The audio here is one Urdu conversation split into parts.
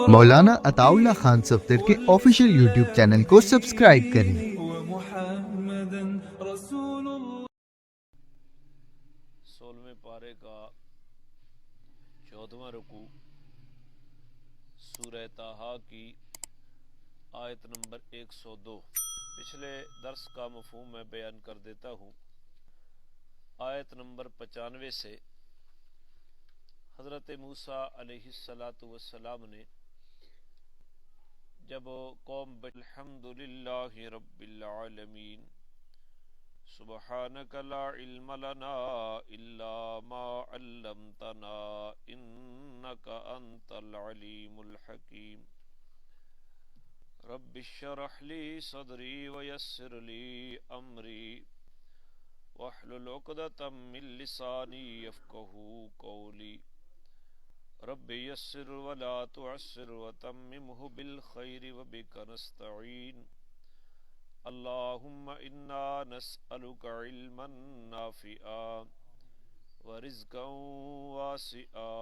مولانا عطا اللہ خان صفدر کے آفیشیل یوٹیوب چینل کو سبسکرائب کریں۔ سولہویں پارے کا 14واں رکوع سورہ طٰہٰ کی آیت نمبر 102۔ پچھلے درس کا مفہوم میں بیان کر دیتا ہوں۔ آیت نمبر 95 سے حضرت موسیٰ علیہ السلام نے جب قوم الحمدللہ رب العالمین سبحانک لا علم لنا الا ما علمتنا انک انت العلیم الحکیم رب اشرح لی صدری ویسر لی امری واحلل عقدۃ من لسانی یفقہوا قولی رب یسر ولا تعسر وتممہ بالخیر وبک نستعین اللہم انا نسألک علما نافعا ورزقا واسعا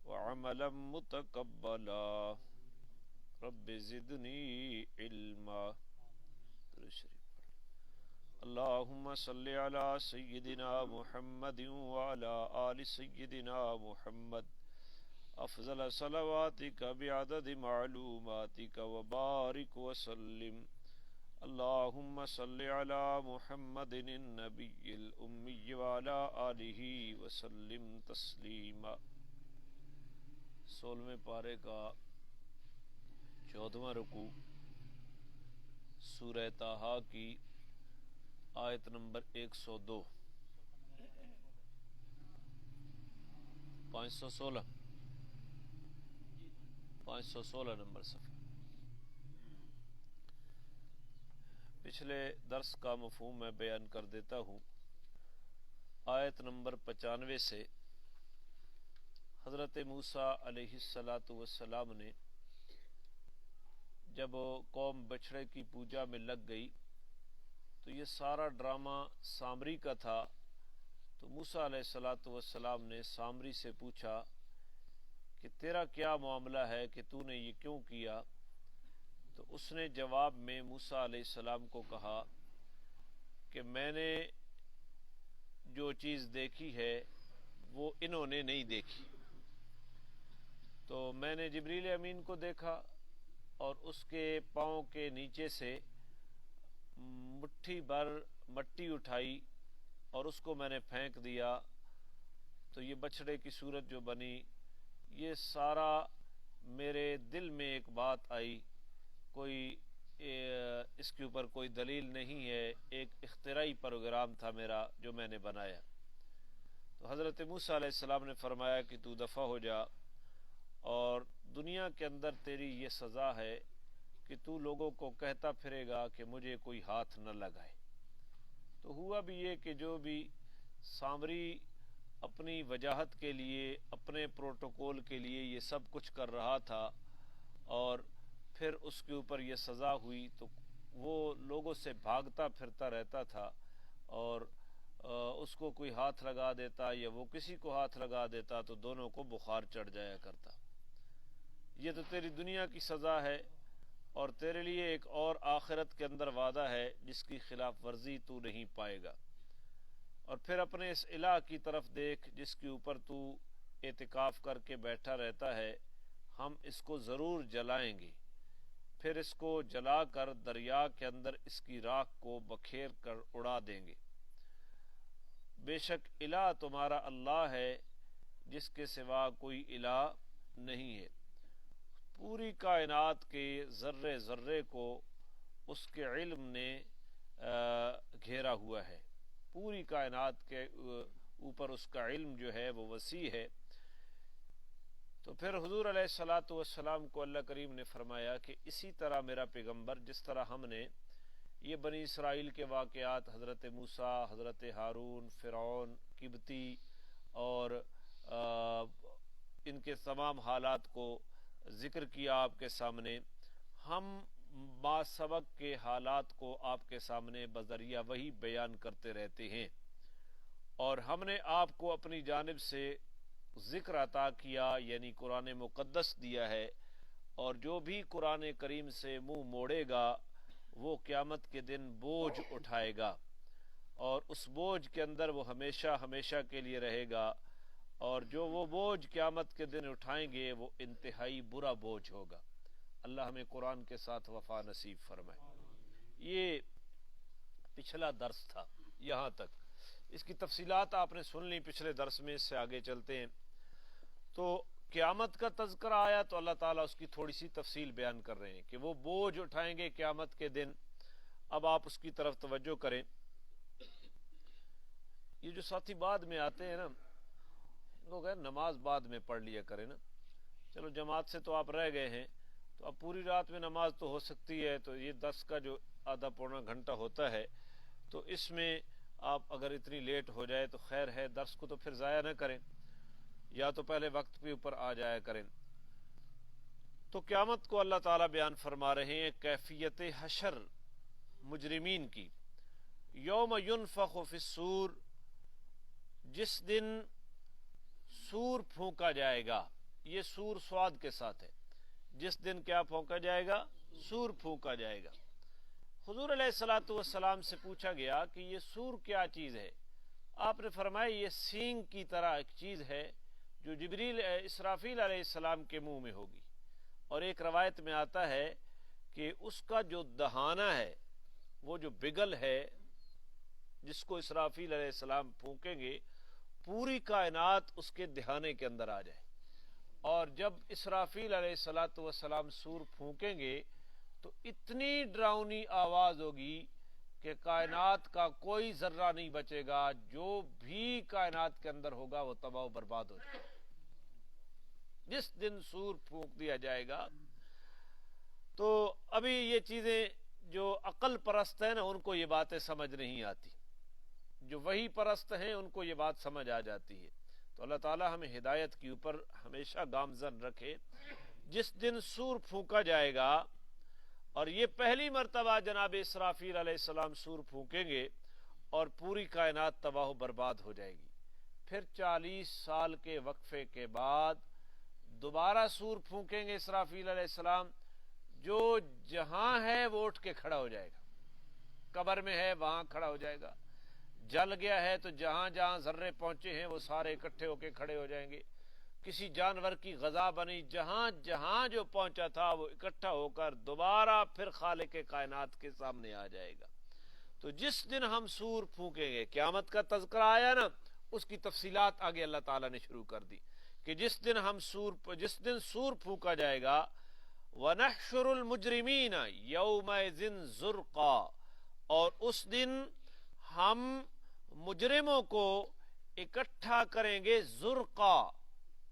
وعملا متقبلا رب زدنی علما۔ اللہم صلی علی سیدنا محمد وعلی آل سیدنا محمد افضل صلواتک بعدد معلوماتک وبارک وسلم۔ اللہم صلی علی محمد النبی الامی وعلی آلہ وسلم تسلیما۔ 16ویں پارے کا 14واں رکوع سورہ طٰہٰ کی آیت نمبر 102 516 نمبر صفحہ۔ پچھلے درس کا مفہوم میں بیان کر دیتا ہوں۔ آیت نمبر 95 سے حضرت موسیٰ علیہ السلام نے جب قوم بچھڑے کی پوجا میں لگ گئی تو یہ سارا ڈرامہ سامری کا تھا، تو موسیٰ علیہ السلام نے سامری سے پوچھا کہ تیرا کیا معاملہ ہے کہ تو نے یہ کیوں کیا؟ تو اس نے جواب میں موسیٰ علیہ السلام کو کہا کہ میں نے جو چیز دیکھی ہے وہ انہوں نے نہیں دیکھی۔ تو میں نے جبریل امین کو دیکھا اور اس کے پاؤں کے نیچے سے مٹھی بھر مٹی اٹھائی اور اس کو میں نے پھینک دیا، تو یہ بچھڑے کی صورت جو بنی، یہ سارا میرے دل میں ایک بات آئی، کوئی اس کے اوپر کوئی دلیل نہیں ہے، ایک اختراعی پروگرام تھا میرا جو میں نے بنایا۔ تو حضرت موسیٰ علیہ السلام نے فرمایا کہ تو دفع ہو جا، اور دنیا کے اندر تیری یہ سزا ہے کہ تو لوگوں کو کہتا پھرے گا کہ مجھے کوئی ہاتھ نہ لگائے۔ تو ہوا بھی یہ کہ جو بھی سامری اپنی وجاہت کے لیے، اپنے پروٹوکول کے لیے یہ سب کچھ کر رہا تھا، اور پھر اس کے اوپر یہ سزا ہوئی، تو وہ لوگوں سے بھاگتا پھرتا رہتا تھا، اور اس کو کوئی ہاتھ لگا دیتا یا وہ کسی کو ہاتھ لگا دیتا تو دونوں کو بخار چڑھ جایا کرتا۔ یہ تو تیری دنیا کی سزا ہے، اور تیرے لیے ایک اور آخرت کے اندر وعدہ ہے جس کی خلاف ورزی تو نہیں پائے گا۔ اور پھر اپنے اس الہ کی طرف دیکھ جس کے اوپر تو اعتکاف کر کے بیٹھا رہتا ہے، ہم اس کو ضرور جلائیں گے، پھر اس کو جلا کر دریا کے اندر اس کی راکھ کو بکھیر کر اڑا دیں گے۔ بے شک الہ تمہارا اللہ ہے جس کے سوا کوئی الہ نہیں ہے۔ پوری کائنات کے ذرے ذرے کو اس کے علم نے گھیرا ہوا ہے، پوری کائنات کے اوپر اس کا علم جو ہے وہ وسیع ہے۔ تو پھر حضور علیہ السلام کو اللہ کریم نے فرمایا کہ اسی طرح میرا پیغمبر، جس طرح ہم نے یہ بنی اسرائیل کے واقعات، حضرت موسیٰ، حضرت ہارون، فرعون، قبطی اور ان کے تمام حالات کو ذکر کیا آپ کے سامنے، ہم ما سبق کے حالات کو آپ کے سامنے بذریعہ وحی بیان کرتے رہتے ہیں، اور ہم نے آپ کو اپنی جانب سے ذکر عطا کیا یعنی قرآن مقدس دیا ہے، اور جو بھی قرآن کریم سے منہ موڑے گا وہ قیامت کے دن بوجھ اٹھائے گا، اور اس بوجھ کے اندر وہ ہمیشہ ہمیشہ کے لیے رہے گا، اور جو وہ بوجھ قیامت کے دن اٹھائیں گے وہ انتہائی برا بوجھ ہوگا۔ اللہ ہمیں قرآن کے ساتھ وفا نصیب فرمائے۔ یہ پچھلا درس تھا یہاں تک، اس کی تفصیلات آپ نے سن لی پچھلے درس میں، اس سے آگے چلتے ہیں۔ تو قیامت کا تذکرہ آیا تو اللہ تعالیٰ اس کی تھوڑی سی تفصیل بیان کر رہے ہیں کہ وہ بوجھ اٹھائیں گے قیامت کے دن۔ اب آپ اس کی طرف توجہ کریں۔ یہ جو ساتھی بعد میں آتے ہیں نا، لوگ ہیں نماز بعد میں پڑھ لیا کریں نا، چلو جماعت سے تو آپ رہ گئے ہیں، تو اب پوری رات میں نماز تو ہو سکتی ہے، تو یہ 10 کا جو آدھا پونا گھنٹہ ہوتا ہے، تو اس میں آپ اگر اتنی لیٹ ہو جائے تو خیر ہے، درس کو تو پھر ضائع نہ کریں، یا تو پہلے وقت پہ اوپر آ جایا کریں۔ تو قیامت کو اللہ تعالیٰ بیان فرما رہے ہیں کیفیت حشر مجرمین کی۔ یوم ینفخ فی الصور، جس دن سور پھونکا جائے گا، یہ سور سواد کے ساتھ ہے، جس دن کیا پھونکا جائے گا؟ سور پھونکا جائے گا۔ حضور علیہ الصلوۃ والسلام سے پوچھا گیا کہ یہ سور کیا چیز ہے؟ آپ نے فرمایا یہ سینگ کی طرح ایک چیز ہے جو جبریل اسرافیل علیہ السلام کے منہ میں ہوگی، اور ایک روایت میں آتا ہے کہ اس کا جو دہانہ ہے، وہ جو بگل ہے جس کو اسرافیل علیہ السلام پھونکیں گے، پوری کائنات اس کے دہانے کے اندر آ جائے، اور جب اسرافیل علیہ السلام سور پھونکیں گے تو اتنی ڈراؤنی آواز ہوگی کہ کائنات کا کوئی ذرہ نہیں بچے گا، جو بھی کائنات کے اندر ہوگا وہ تباہ و برباد ہو جائے گا جس دن سور پھونک دیا جائے گا۔ تو ابھی یہ چیزیں جو عقل پرست ہیں نا، ان کو یہ باتیں سمجھ نہیں آتی، جو وحی پرست ہیں ان کو یہ بات سمجھ آ جاتی ہے۔ تو اللہ تعالیٰ ہمیں ہدایت کے اوپر ہمیشہ گامزن رکھے۔ جس دن سور پھونکا جائے گا، اور یہ پہلی مرتبہ جناب اسرافیل علیہ السلام سور پھونکیں گے اور پوری کائنات تباہ و برباد ہو جائے گی، پھر 40 سال کے وقفے کے بعد دوبارہ سور پھونکیں گے اسرافیل علیہ السلام، جو جہاں ہے وہ اٹھ کے کھڑا ہو جائے گا، قبر میں ہے وہاں کھڑا ہو جائے گا، جل گیا ہے تو جہاں جہاں ذرے پہنچے ہیں وہ سارے اکٹھے ہو کے کھڑے ہو جائیں گے، کسی جانور کی غذا بنی، جہاں جہاں جو پہنچا تھا وہ اکٹھا ہو کر دوبارہ پھر خالق کائنات کے سامنے آ جائے گا۔ تو جس دن ہم سور پھونکیں گے، قیامت کا تذکرہ آیا نا، اس کی تفصیلات آگے اللہ تعالیٰ نے شروع کر دی کہ جس دن سور پھونکا جائے گا، وَنَحْشُرُ الْمُجْرِمِينَ يَوْمَئِذٍ زُرْقًا، اور اس دن ہم مجرموں کو اکٹھا کریں گے زرقا،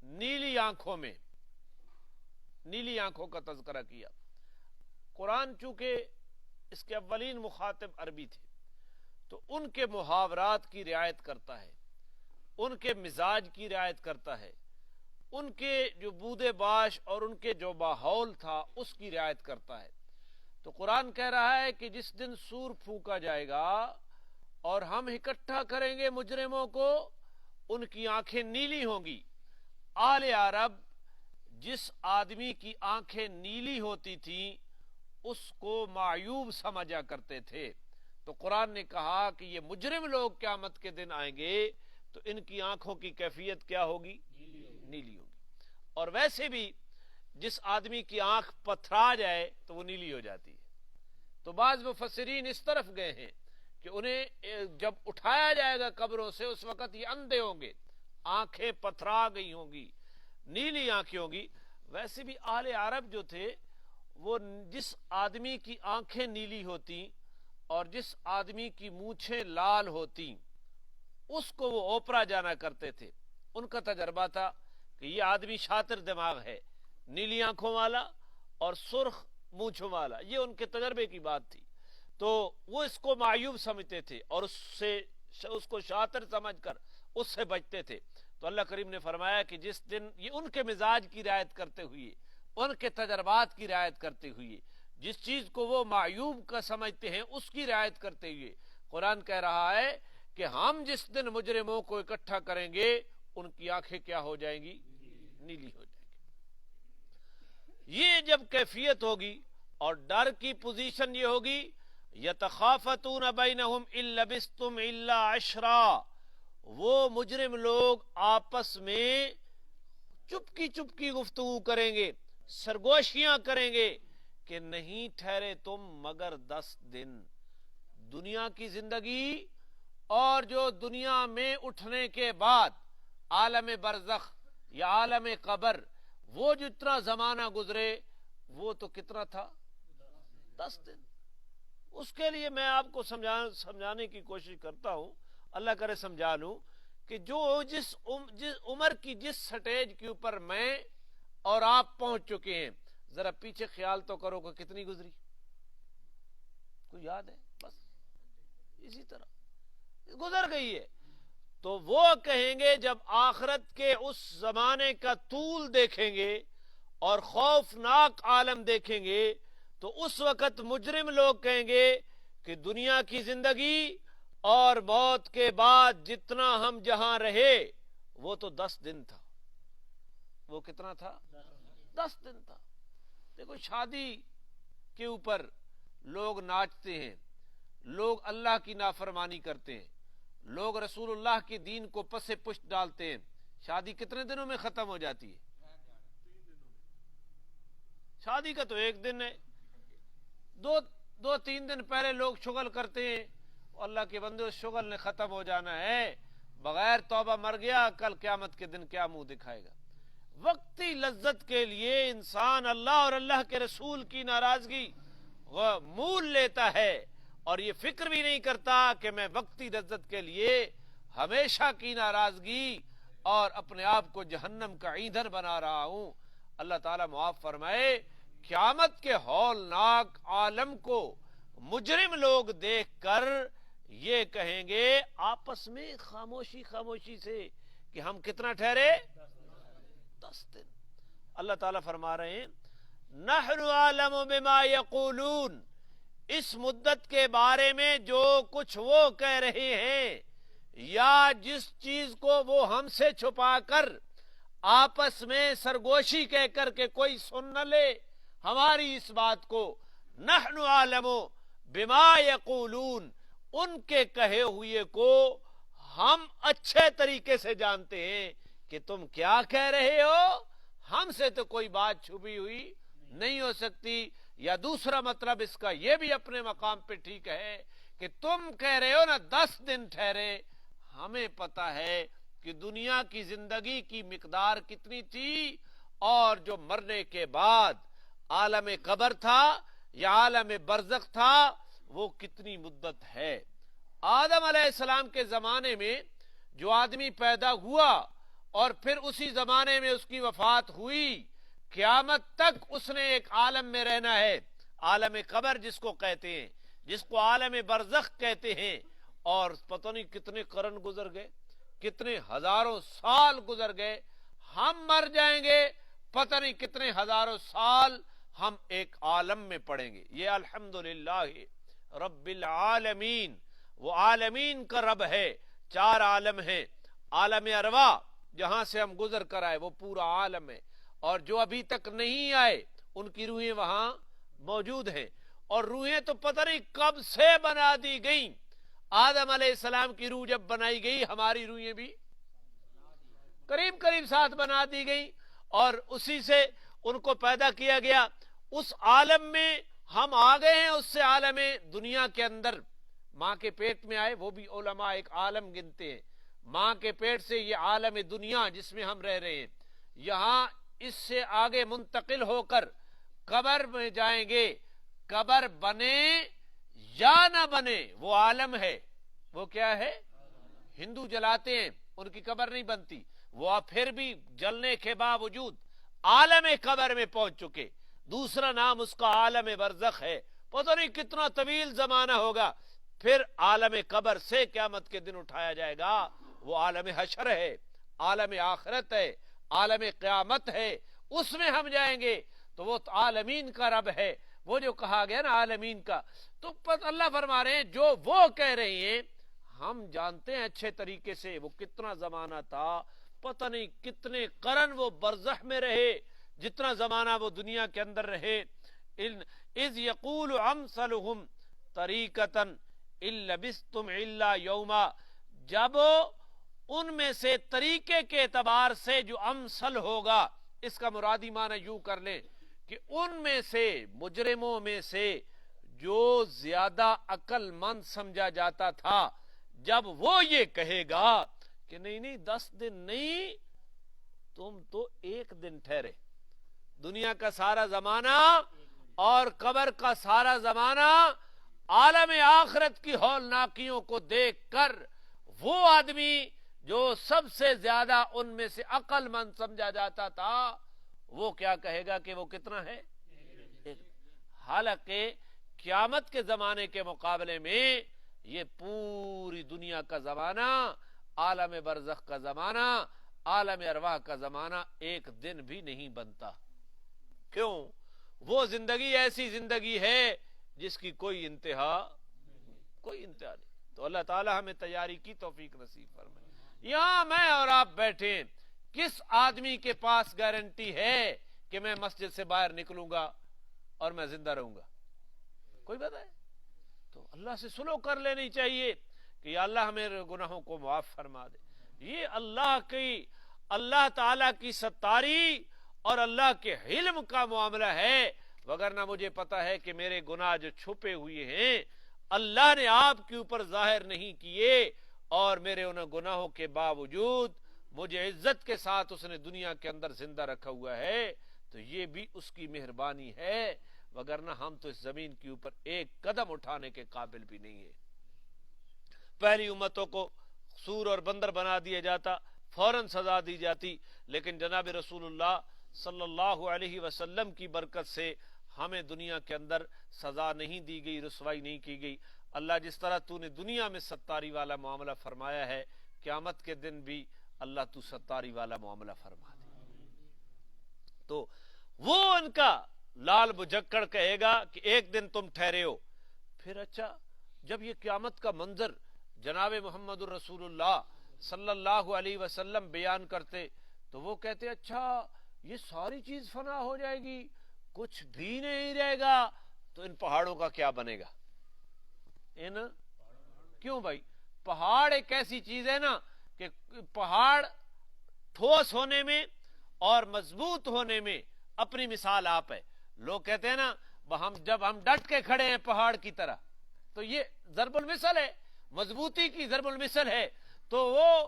نیلی آنکھوں میں۔ نیلی آنکھوں کا تذکرہ کیا۔ قرآن چونکہ اس کے اولین مخاطب عربی تھے تو ان کے محاورات کی رعایت کرتا ہے، ان کے مزاج کی رعایت کرتا ہے، ان کے جو بود باش اور ان کے جو ماحول تھا اس کی رعایت کرتا ہے۔ تو قرآن کہہ رہا ہے کہ جس دن سور پھونکا جائے گا اور ہم اکٹھا کریں گے مجرموں کو، ان کی آنکھیں نیلی ہوں گی۔ آل عرب جس آدمی کی آنکھیں نیلی ہوتی تھیں اس کو معیوب سمجھا کرتے تھے، تو قرآن نے کہا کہ یہ مجرم لوگ قیامت کے دن آئیں گے تو ان کی آنکھوں کی کیفیت کیا ہوگی؟ نیلی ہوگی۔ اور ویسے بھی جس آدمی کی آنکھ پتھرا جائے تو وہ نیلی ہو جاتی ہے۔ تو بعض مفسرین اس طرف گئے ہیں کہ انہیں جب اٹھایا جائے گا قبروں سے اس وقت یہ اندھے ہوں گے، آنکھیں پتھرا گئی ہوں گی، نیلی آنکھیں ہوں گی۔ ویسے بھی اہل عرب جو تھے وہ جس آدمی کی آنکھیں نیلی ہوتی اور جس آدمی کی مونچھیں لال ہوتی اس کو وہ اوپرا جانا کرتے تھے۔ ان کا تجربہ تھا کہ یہ آدمی شاطر دماغ ہے، نیلی آنکھوں والا اور سرخ مونچھوں والا، یہ ان کے تجربے کی بات تھی۔ تو وہ اس کو معیوب سمجھتے تھے اور اس کو شاطر سمجھ کر اس سے بچتے تھے۔ تو اللہ کریم نے فرمایا کہ جس دن یہ ان کے مزاج کی رعایت کرتے ہوئے، ان کے تجربات کی رعایت کرتے ہوئے، جس چیز کو وہ معیوب کا سمجھتے ہیں اس کی رعایت کرتے ہوئے قرآن کہہ رہا ہے کہ ہم جس دن مجرموں کو اکٹھا کریں گے ان کی آنکھیں کیا ہو جائیں گی؟ نیلی ہو جائیں گی. یہ جب کیفیت ہوگی اور ڈر کی پوزیشن یہ ہوگی یتخافتون بینہم ان لبثتم الا عشرا، وہ مجرم لوگ آپس میں چپکی چپکی گفتگو کریں گے، سرگوشیاں کریں گے کہ نہیں ٹھہرے تم مگر 10 دن. دنیا کی زندگی اور جو دنیا میں اٹھنے کے بعد عالم برزخ یا عالم قبر، وہ جتنا زمانہ گزرے وہ تو کتنا تھا؟ 10 دن. اس کے لیے میں آپ کو سمجھانے کی کوشش کرتا ہوں، اللہ کرے سمجھا لوں، کہ جو جس عمر کی جس سٹیج کے اوپر میں اور آپ پہنچ چکے ہیں، ذرا پیچھے خیال تو کرو کہ کتنی گزری، کوئی یاد ہے؟ بس اسی طرح گزر گئی ہے. تو وہ کہیں گے جب آخرت کے اس زمانے کا طول دیکھیں گے اور خوفناک عالم دیکھیں گے تو اس وقت مجرم لوگ کہیں گے کہ دنیا کی زندگی اور موت کے بعد جتنا ہم جہاں رہے وہ تو 10 دن تھا. وہ کتنا تھا؟ 10 دن تھا. دیکھو شادی کے اوپر لوگ ناچتے ہیں، لوگ اللہ کی نافرمانی کرتے ہیں، لوگ رسول اللہ کے دین کو پس پشت ڈالتے ہیں. شادی کتنے دنوں میں ختم ہو جاتی ہے؟ شادی کا تو 1 دن ہے. 2-3 دن پہلے لوگ شغل کرتے ہیں، اللہ کے بندے اس شغل نے ختم ہو جانا ہے، بغیر توبہ مر گیا، کل قیامت کے دن کیا منہ دکھائے گا. وقتی لذت کے لیے انسان اللہ اور اللہ کے رسول کی ناراضگی مول لیتا ہے اور یہ فکر بھی نہیں کرتا کہ میں وقتی لذت کے لیے ہمیشہ کی ناراضگی اور اپنے آپ کو جہنم کا ایندھن بنا رہا ہوں. اللہ تعالیٰ معاف فرمائے. قیامت کے ہولناک عالم کو مجرم لوگ دیکھ کر یہ کہیں گے آپس میں خاموشی سے کہ ہم کتنا ٹھہرے؟ 10 دن. اللہ تعالیٰ فرما رہے ہیں نحن عالم بما یقولون، اس مدت کے بارے میں جو کچھ وہ کہہ رہے ہیں یا جس چیز کو وہ ہم سے چھپا کر آپس میں سرگوشی کہہ کر کے کوئی سن نہ لے ہماری اس بات کو، نحن عالم بما یقولون، ان کے کہے ہوئے کو ہم اچھے طریقے سے جانتے ہیں کہ تم کیا کہہ رہے ہو، ہم سے تو کوئی بات چھپی ہوئی نہیں ہو سکتی. یا دوسرا مطلب اس کا یہ بھی اپنے مقام پہ ٹھیک ہے کہ تم کہہ رہے ہو نا 10 دن ٹھہرے، ہمیں پتا ہے کہ دنیا کی زندگی کی مقدار کتنی تھی اور جو مرنے کے بعد عالم قبر تھا یا عالم برزخ تھا وہ کتنی مدت ہے. آدم علیہ السلام کے زمانے میں جو آدمی پیدا ہوا اور پھر اسی زمانے میں اس کی وفات ہوئی، قیامت تک اس نے ایک عالم میں رہنا ہے، عالم قبر جس کو کہتے ہیں، جس کو عالم برزخ کہتے ہیں. اور پتہ نہیں کتنے قرن گزر گئے، کتنے ہزاروں سال گزر گئے، ہم مر جائیں گے پتہ نہیں کتنے ہزاروں سال ہم ایک عالم میں پڑیں گے. یہ الحمدللہ رب العالمین، وہ عالمین کا رب ہے. 4 عالم ہیں، عالم ارواح جہاں سے ہم گزر کر آئے وہ پورا عالم ہے، اور جو ابھی تک نہیں آئے ان کی روحیں وہاں موجود ہیں. اور روحیں تو پتہ نہیں کب سے بنا دی گئیں. آدم علیہ السلام کی روح جب بنائی گئی ہماری روحیں بھی قریب ساتھ بنا دی گئی اور اسی سے ان کو پیدا کیا گیا. اس عالم میں ہم آ گئے ہیں، اس سے عالم دنیا کے اندر ماں کے پیٹ میں آئے، وہ بھی علماء ایک عالم گنتے ہیں. ماں کے پیٹ سے یہ عالم دنیا جس میں ہم رہ رہے ہیں، یہاں اس سے آگے منتقل ہو کر قبر میں جائیں گے. قبر بنے یا نہ بنے وہ عالم ہے. وہ کیا ہے؟ ہندو جلاتے ہیں، ان کی قبر نہیں بنتی، وہ پھر بھی جلنے کے باوجود عالم قبر میں پہنچ چکے. دوسرا نام اس کا عالم برزخ ہے. پتہ نہیں کتنا طویل زمانہ ہوگا، پھر عالم قبر سے قیامت کے دن اٹھایا جائے گا. وہ عالم حشر ہے، عالم آخرت ہے، عالم قیامت ہے، اس میں ہم جائیں گے. تو وہ عالمین کا رب ہے، وہ جو کہا گیا نا عالمین کا. تو اللہ فرما رہے ہیں جو وہ کہہ رہے ہیں ہم جانتے ہیں اچھے طریقے سے وہ کتنا زمانہ تھا. پتہ نہیں کتنے قرن وہ برزخ میں رہے، جتنا زمانہ وہ دنیا کے اندر رہے. اذ یقول امثلهم طریقۃ ان لبثتم الا یوما، جب ان میں سے طریقے کے اعتبار سے جو امثل ہوگا، اس کا مرادی معنی یوں کر لیں کہ ان میں سے مجرموں میں سے جو زیادہ عقل مند سمجھا جاتا تھا، جب وہ یہ کہے گا کہ نہیں 10 دن نہیں، تم تو 1 دن ٹھہرے. دنیا کا سارا زمانہ اور قبر کا سارا زمانہ عالم آخرت کی ہولناکیوں کو دیکھ کر وہ آدمی جو سب سے زیادہ ان میں سے عقل مند سمجھا جاتا تھا، وہ کیا کہے گا کہ وہ کتنا ہے؟ حالانکہ قیامت کے زمانے کے مقابلے میں یہ پوری دنیا کا زمانہ، عالم برزخ کا زمانہ، عالم ارواح کا زمانہ 1 دن بھی نہیں بنتا. کیوں؟ وہ زندگی ایسی زندگی ہے جس کی کوئی انتہا نہیں. تو اللہ تعالی ہمیں تیاری کی توفیق نصیب فرمائے. یہاں میں اور آپ بیٹھے، کس آدمی کے پاس گارنٹی ہے کہ میں مسجد سے باہر نکلوں گا اور میں زندہ رہوں گا؟ کوئی بتا ہے؟ تو اللہ سے سلو کر لینی چاہیے کہ یا اللہ ہمیں گناہوں کو معاف فرما دے. یہ اللہ تعالی کی ستاری اور اللہ کے علم کا معاملہ ہے، وگرنہ مجھے پتا ہے کہ میرے گناہ جو چھپے ہوئے ہیں اللہ نے آپ کے اوپر ظاہر نہیں کیے، اور میرے ان گناہوں کے باوجود مجھے عزت کے ساتھ اس نے دنیا کے اندر زندہ رکھا ہوا ہے. تو یہ بھی اس کی مہربانی ہے، وگرنہ ہم تو اس زمین کے اوپر 1 قدم اٹھانے کے قابل بھی نہیں ہے. پہلی امتوں کو سور اور بندر بنا دیا جاتا، فوراً سزا دی جاتی، لیکن جناب رسول اللہ صلی اللہ علیہ وسلم کی برکت سے ہمیں دنیا کے اندر سزا نہیں دی گئی، رسوائی نہیں کی گئی. اللہ جس طرح تو نے دنیا میں ستاری والا معاملہ فرمایا ہے، قیامت کے دن بھی اللہ تو ستاری والا معاملہ فرما دے. تو وہ ان کا لال بجکڑ کہے گا کہ 1 دن تم ٹھہرے ہو. پھر اچھا، جب یہ قیامت کا منظر جناب محمد الرسول اللہ صلی اللہ علیہ وسلم بیان کرتے تو وہ کہتے اچھا یہ ساری چیز فنا ہو جائے گی، کچھ بھی نہیں رہے گا، تو ان پہاڑوں کا کیا بنے گا؟ کیوں بھائی؟ پہاڑ ایک ایسی چیز ہے نا کہ پہاڑ ٹھوس ہونے میں اور مضبوط ہونے میں اپنی مثال آپ ہے. لوگ کہتے ہیں نا جب ہم ڈٹ کے کھڑے ہیں پہاڑ کی طرح، تو یہ ضرب المثل ہے، مضبوطی کی ضرب المثل ہے. تو وہ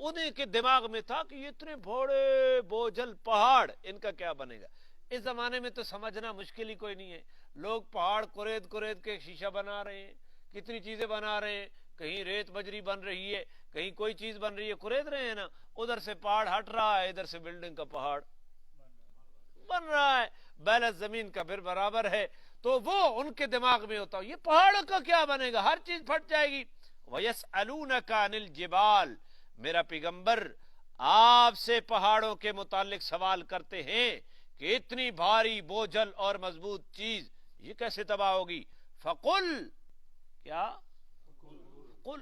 انہیں کے دماغ میں تھا کہ یہ اتنے بڑے بوجھل پہاڑ، ان کا کیا بنے گا؟ اس زمانے میں تو سمجھنا مشکل ہی کوئی نہیں ہے. لوگ پہاڑ کورید کے شیشہ بنا رہے ہیں، کتنی چیزیں بنا رہے ہیں، کہیں ریت بجری بن رہی ہے، کہیں کوئی چیز بن رہی ہے، کورید رہے ہیں نا. ادھر سے پہاڑ ہٹ رہا ہے، ادھر سے بلڈنگ کا پہاڑ بن رہا ہے، بیلنس زمین کا پھر برابر ہے. تو وہ ان کے دماغ میں ہوتا یہ پہاڑوں کا کیا بنے گا، ہر چیز پھٹ جائے گی. وَيَسْأَلُونَكَ عَنِ الْجِبَالِ، میرا پیغمبر آپ سے پہاڑوں کے متعلق سوال کرتے ہیں کہ اتنی بھاری بوجھل اور مضبوط چیز یہ کیسے تباہ ہوگی؟ فَقُلْ، کیا قل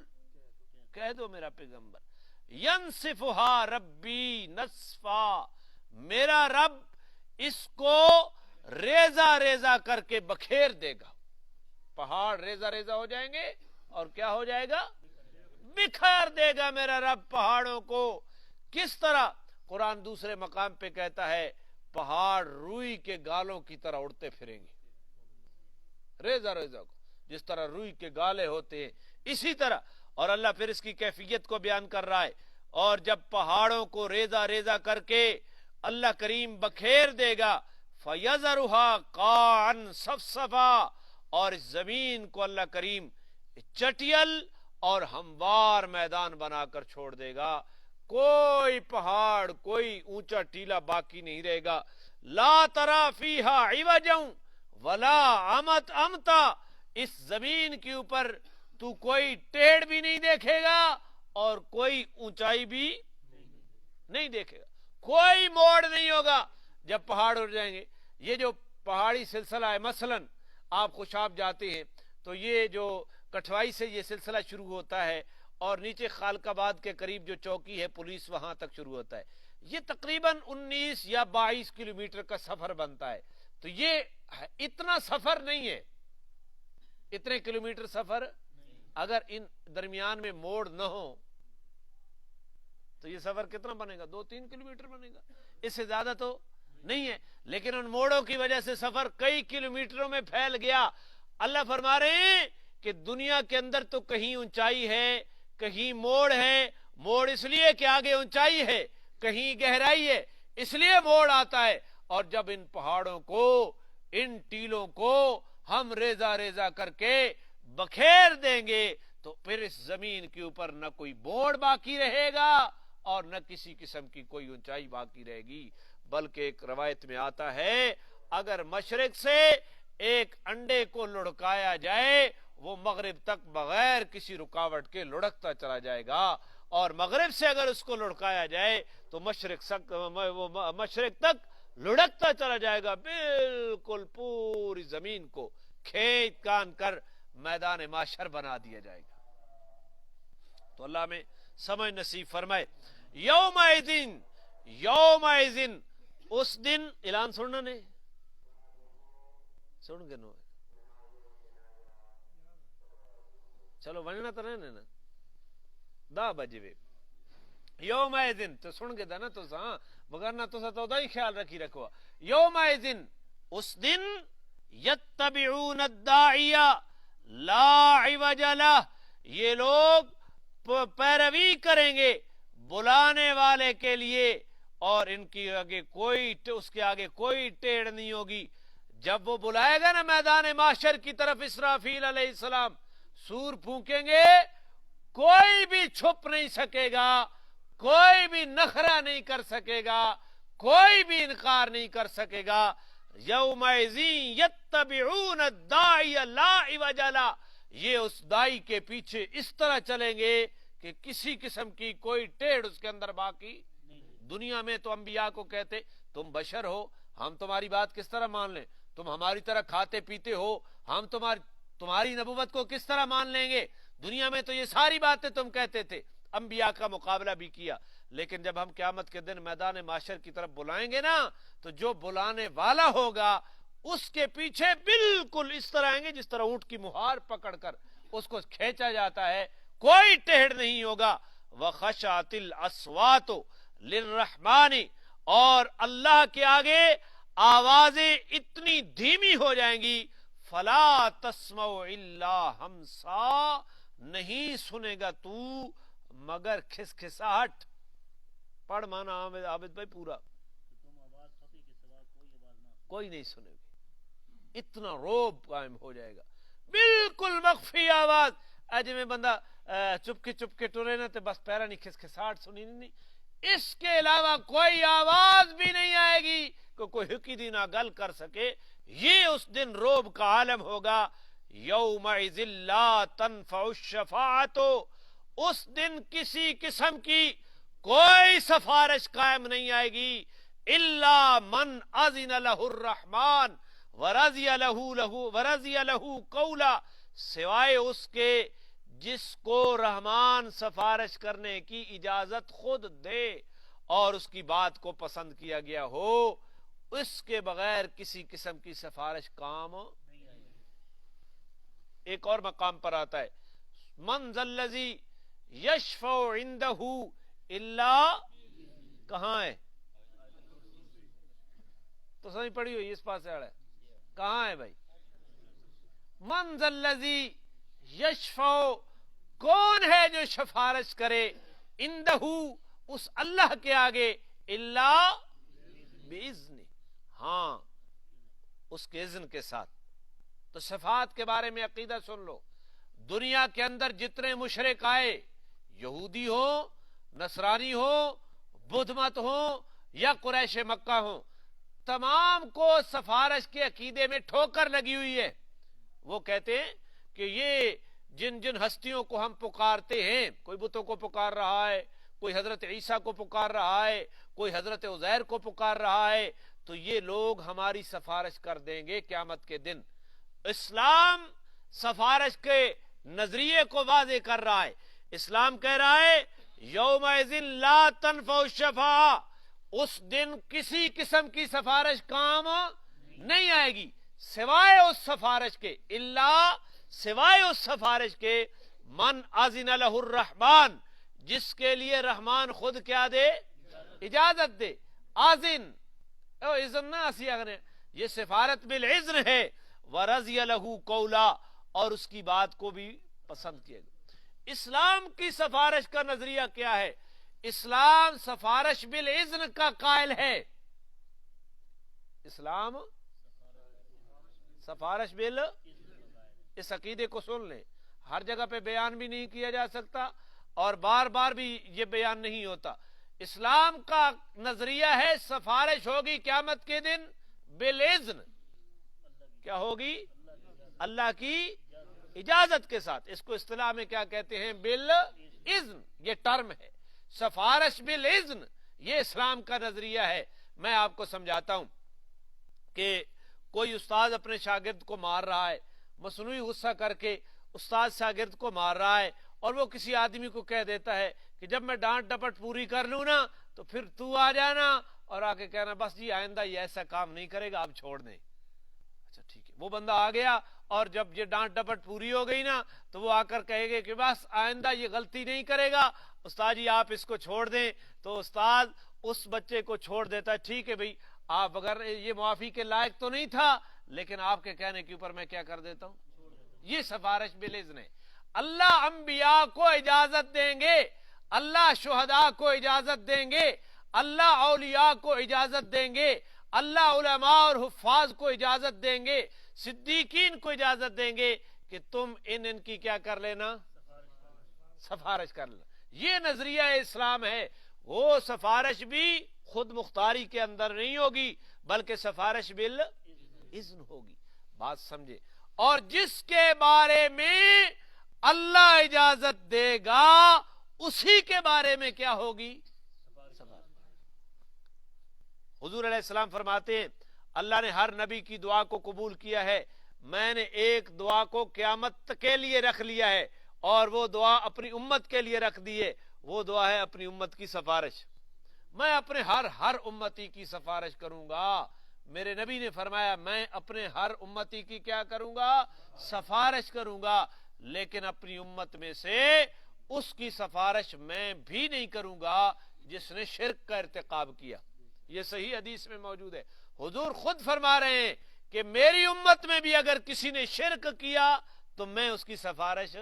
کہہ دو میرا پیغمبر، يَنْصِفُهَا رَبِّي نَصْفًا، میرا رب اس کو ریزہ ریزہ کر کے بکھیر دے گا. پہاڑ ریزہ ریزہ ہو جائیں گے اور کیا ہو جائے گا؟ بکھیر دے گا میرا رب پہاڑوں کو. کس طرح؟ قرآن دوسرے مقام پہ کہتا ہے پہاڑ روئی کے گالوں کی طرح اڑتے پھریں گے. ریزہ ریزہ کو جس طرح روئی کے گالے ہوتے ہیں اسی طرح. اور اللہ پھر اس کی کیفیت کو بیان کر رہا ہے، اور جب پہاڑوں کو ریزہ ریزہ کر کے اللہ کریم بکھیر دے گا، فَيَذَرُهَا قَاعًا صَفْصَفًا، اور اس زمین کو اللہ کریم چٹیل اور ہموار میدان بنا کر چھوڑ دے گا. کوئی پہاڑ، کوئی اونچا ٹیلا باقی نہیں رہے گا. لا ترى فيها عوجا ولا امتا، اس زمین کے اوپر تو کوئی ٹیڑھ بھی نہیں دیکھے گا اور کوئی اونچائی بھی نہیں دیکھے گا، کوئی موڑ نہیں ہوگا جب پہاڑ اڑ جائیں گے. یہ جو پہاڑی سلسلہ ہے، مثلا آپ خوشاب جاتے ہیں تو یہ جو کٹھوائی سے یہ سلسلہ شروع ہوتا ہے اور نیچے خالقاباد کے قریب جو چوکی ہے پولیس وہاں تک شروع ہوتا ہے. یہ تقریباً 19 یا 22 کلومیٹر کا سفر بنتا ہے. تو یہ اتنا سفر نہیں ہے, اتنے کلومیٹر سفر. اگر ان درمیان میں موڑ نہ ہو تو یہ سفر کتنا بنے گا؟ 2-3 کلومیٹر بنے گا, اس سے زیادہ تو نہیں ہے. لیکن ان موڑوں کی وجہ سے سفر کئی کلومیٹروں میں پھیل گیا. اللہ فرما رہے ہیں کہ دنیا کے اندر تو کہیں اونچائی ہے, کہیں موڑ ہے. موڑ اس لیے کہ آگے اونچائی ہے, کہیں گہرائی ہے, اس لیے موڑ آتا ہے. اور جب ان پہاڑوں کو, ان ٹیلوں کو ہم ریزہ ریزہ کر کے بکھیر دیں گے تو پھر اس زمین کے اوپر نہ کوئی موڑ باقی رہے گا اور نہ کسی قسم کی کوئی اونچائی باقی رہے گی. بلکہ ایک روایت میں آتا ہے اگر مشرق سے ایک انڈے کو لڑکایا جائے وہ مغرب تک بغیر کسی رکاوٹ کے لڑکتا چلا جائے گا, اور مغرب سے اگر اس کو لڑکایا جائے تو مشرق تک لڑکتا چلا جائے گا, بالکل پوری زمین کو کھینچ کان کر میدان معاشر بنا دیا جائے گا. تو اللہ میں سمجھ نصیب فرمائے. یومئذ اس دن اعلان سننا نے سن گے نو چلو وننا تو رہنے نا 10 بجے وے یومئذ تو سن گے دا نا تو ہاں مگر تو دا ہی خیال رکھی رکھو. یومئذ اس دن یتبعون الداعی لا عوج لہ, یہ لوگ پیروی کریں گے بلانے والے کے لیے اور ان کی آگے کوئی اس کے آگے کوئی ٹیڑھ نہیں ہوگی. جب وہ بلائے گا نا میدان معاشر کی طرف اسرافیل علیہ السلام, سور پھونکیں گے, کوئی بھی چھپ نہیں سکے گا, کوئی بھی نخرہ نہیں کر سکے گا, کوئی بھی انکار نہیں کر سکے گا. یومئذ یتبعون الداعی لا عوج لہ, یہ اس دائی کے پیچھے اس طرح چلیں گے کہ کسی قسم کی کوئی ٹیڑھ اس کے اندر باقی. دنیا میں تو انبیاء کو کہتے تم بشر ہو, ہم تمہاری بات کس طرح مان لیں, تم ہماری طرح کھاتے پیتے ہو, ہم تمہاری نبوت کو کس طرح مان لیں گے. دنیا میں تو یہ ساری باتیں تم کہتے تھے, انبیاء کا مقابلہ بھی کیا. لیکن جب ہم قیامت کے دن میدان معاشر کی طرف بلائیں گے نا تو جو بلانے والا ہوگا اس کے پیچھے بالکل اس طرح آئیں گے جس طرح اونٹ کی مہار پکڑ کر اس کو کھینچا جاتا ہے, کوئی ٹیڑھ نہیں ہوگا. وخشعت الاصوات للرحمن, اور اللہ کے آگے آوازیں اتنی دھیمی ہو جائیں گی, فلا تسمع الا ہمسا, نہیں سنے گا تو مگر کھسکھساہٹ. پڑھ مانا عابد بھائی پورا, کوئی نہیں سنے گا, اتنا روب قائم ہو جائے گا, بالکل مخفی آواز. اج میں بندہ چپ کے ٹرے نا تے بس پیرا نہیں کھسکھساہٹ سنی نہیں, اس کے علاوہ کوئی آواز بھی نہیں آئے گی کہ کوئی حقی دی نہ گل کر سکے. یہ اس دن روب کا عالم ہوگا. یومئذ لا تنفع الشفاعت, اس دن کسی قسم کی کوئی سفارش قائم نہیں آئے گی. الا من اذن له الرحمن ورضی له قولا, سوائے اس کے جس کو رحمان سفارش کرنے کی اجازت خود دے اور اس کی بات کو پسند کیا گیا ہو, اس کے بغیر کسی قسم کی سفارش کام. ایک اور مقام پر آتا ہے من ذا الذی یشفع عندہ الا, کہاں ہے تو سمجھ پڑی ہوئی اس پاس ہے, کہاں ہے بھائی؟ من ذا الذی یشفع, کون ہے جو سفارش کرے, عندہ اس اللہ کے آگے, الا باذن, ہاں اس کے اذن کے ساتھ. تو صفات کے بارے میں عقیدہ سن لو. دنیا کے اندر جتنے مشرک آئے, یہودی ہو, نصرانی ہو, بدھ مت ہو یا قریش مکہ ہو, تمام کو سفارش کے عقیدے میں ٹھوکر لگی ہوئی ہے. وہ کہتے ہیں کہ یہ جن جن ہستیوں کو ہم پکارتے ہیں, کوئی بتوں کو پکار رہا ہے, کوئی حضرت عیسیٰ کو پکار رہا ہے, کوئی حضرت عزیر کو پکار رہا ہے, تو یہ لوگ ہماری سفارش کر دیں گے قیامت کے دن. اسلام سفارش کے نظریے کو واضح کر رہا ہے. اسلام کہہ رہا ہے یومئذ لا تنفع الشفاعہ، اس دن کسی قسم کی سفارش کام نہیں آئے گی سوائے اس سفارش کے، سوائے اس سفارش کے من اذن لہ الرحمن، جس کے لیے رحمان خود کیا دے، اجازت دے۔ اذن نہ اسی اگنے، یہ سفارت بالاذن ہے، ورضی لہ قولا، اور اس کی بات کو بھی پسند کیا گیا۔ اسلام کی سفارش کا نظریہ کیا ہے؟ اسلام سفارش بالاذن کا قائل ہے۔ اسلام سفارش اس عقیدے کو سن لیں، ہر جگہ پہ بیان بھی نہیں کیا جا سکتا اور بار بار بھی یہ بیان نہیں ہوتا۔ اسلام کا نظریہ ہے سفارش ہوگی قیامت کے دن بالاذن، کیا ہوگی؟ اللہ کی اجازت کے ساتھ۔ اس کو اصطلاح میں کیا کہتے ہیں؟ بالاذن، یہ ٹرم ہے سفارش بالاذن، یہ اسلام کا نظریہ ہے۔ میں آپ کو سمجھاتا ہوں کہ کوئی استاد اپنے شاگرد کو مار رہا ہے، مصنوعی غصہ کر کے استاد شاگرد کو مار رہا ہے، اور وہ کسی آدمی کو کہہ دیتا ہے کہ جب میں ڈانٹ ڈپٹ پوری کر لوں نا تو پھر تو آ جانا اور آ کے کہنا بس جی آئندہ یہ ایسا کام نہیں کرے گا، آپ چھوڑ دیں۔ اچھا ٹھیک ہے، وہ بندہ آ گیا اور جب یہ ڈانٹ ڈپٹ پوری ہو گئی نا تو وہ آ کر کہے گا کہ بس آئندہ یہ غلطی نہیں کرے گا، استاد جی آپ اس کو چھوڑ دیں۔ تو استاد اس بچے کو چھوڑ دیتا ہے، ٹھیک ہے بھئی آپ اگر یہ معافی کے لائق تو نہیں تھا لیکن آپ کے کہنے کے اوپر میں کیا کر دیتا ہوں۔ یہ سفارش بالاذن ہے۔ اللہ انبیاء کو اجازت دیں گے، اللہ شہداء کو اجازت دیں گے، اللہ اولیاء کو اجازت دیں گے، اللہ علماء اور حفاظ کو اجازت دیں گے، صدیقین کو اجازت دیں گے کہ تم ان کی کیا کر لینا، سفارش کر لینا۔ یہ نظریہ اسلام ہے۔ وہ سفارش بھی خود مختاری کے اندر نہیں ہوگی بلکہ سفارش بالاذن ہوگی، بات سمجھے۔ اور جس کے بارے میں اللہ اجازت دے گا اسی کے بارے میں کیا ہوگی، حضور علیہ السلام فرماتے ہیں اللہ نے ہر نبی کی دعا کو قبول کیا ہے، میں نے ایک دعا کو قیامت کے لیے رکھ لیا ہے اور وہ دعا اپنی امت کے لیے رکھ دی ہے، وہ دعا ہے اپنی امت کی سفارش۔ میں اپنے ہر امتی کی سفارش کروں گا۔ میرے نبی نے فرمایا میں اپنے ہر امتی کی کیا کروں گا، سفارش کروں گا، لیکن اپنی امت میں سے اس کی سفارش میں بھی نہیں کروں گا جس نے شرک کا ارتکاب کیا۔ یہ صحیح حدیث میں موجود ہے، حضور خود فرما رہے ہیں کہ میری امت میں بھی اگر کسی نے شرک کیا تو میں اس کی سفارش،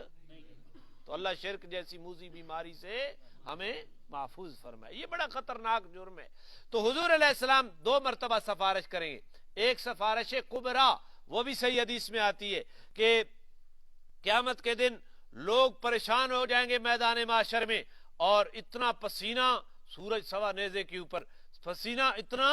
تو اللہ شرک جیسی موذی بیماری سے ہمیں محفوظ فرمائے۔ یہ بڑا خطرناک جرم ہے۔ تو حضور علیہ السلام 2 مرتبہ سفارش کریں گے، ایک سفارش کبریٰ، وہ بھی صحیح حدیث میں آتی ہے کہ قیامت کے دن لوگ پریشان ہو جائیں گے میدان معاشر میں، اور اتنا پسینہ سورج سوا نیزے کے اوپر پسینہ اتنا،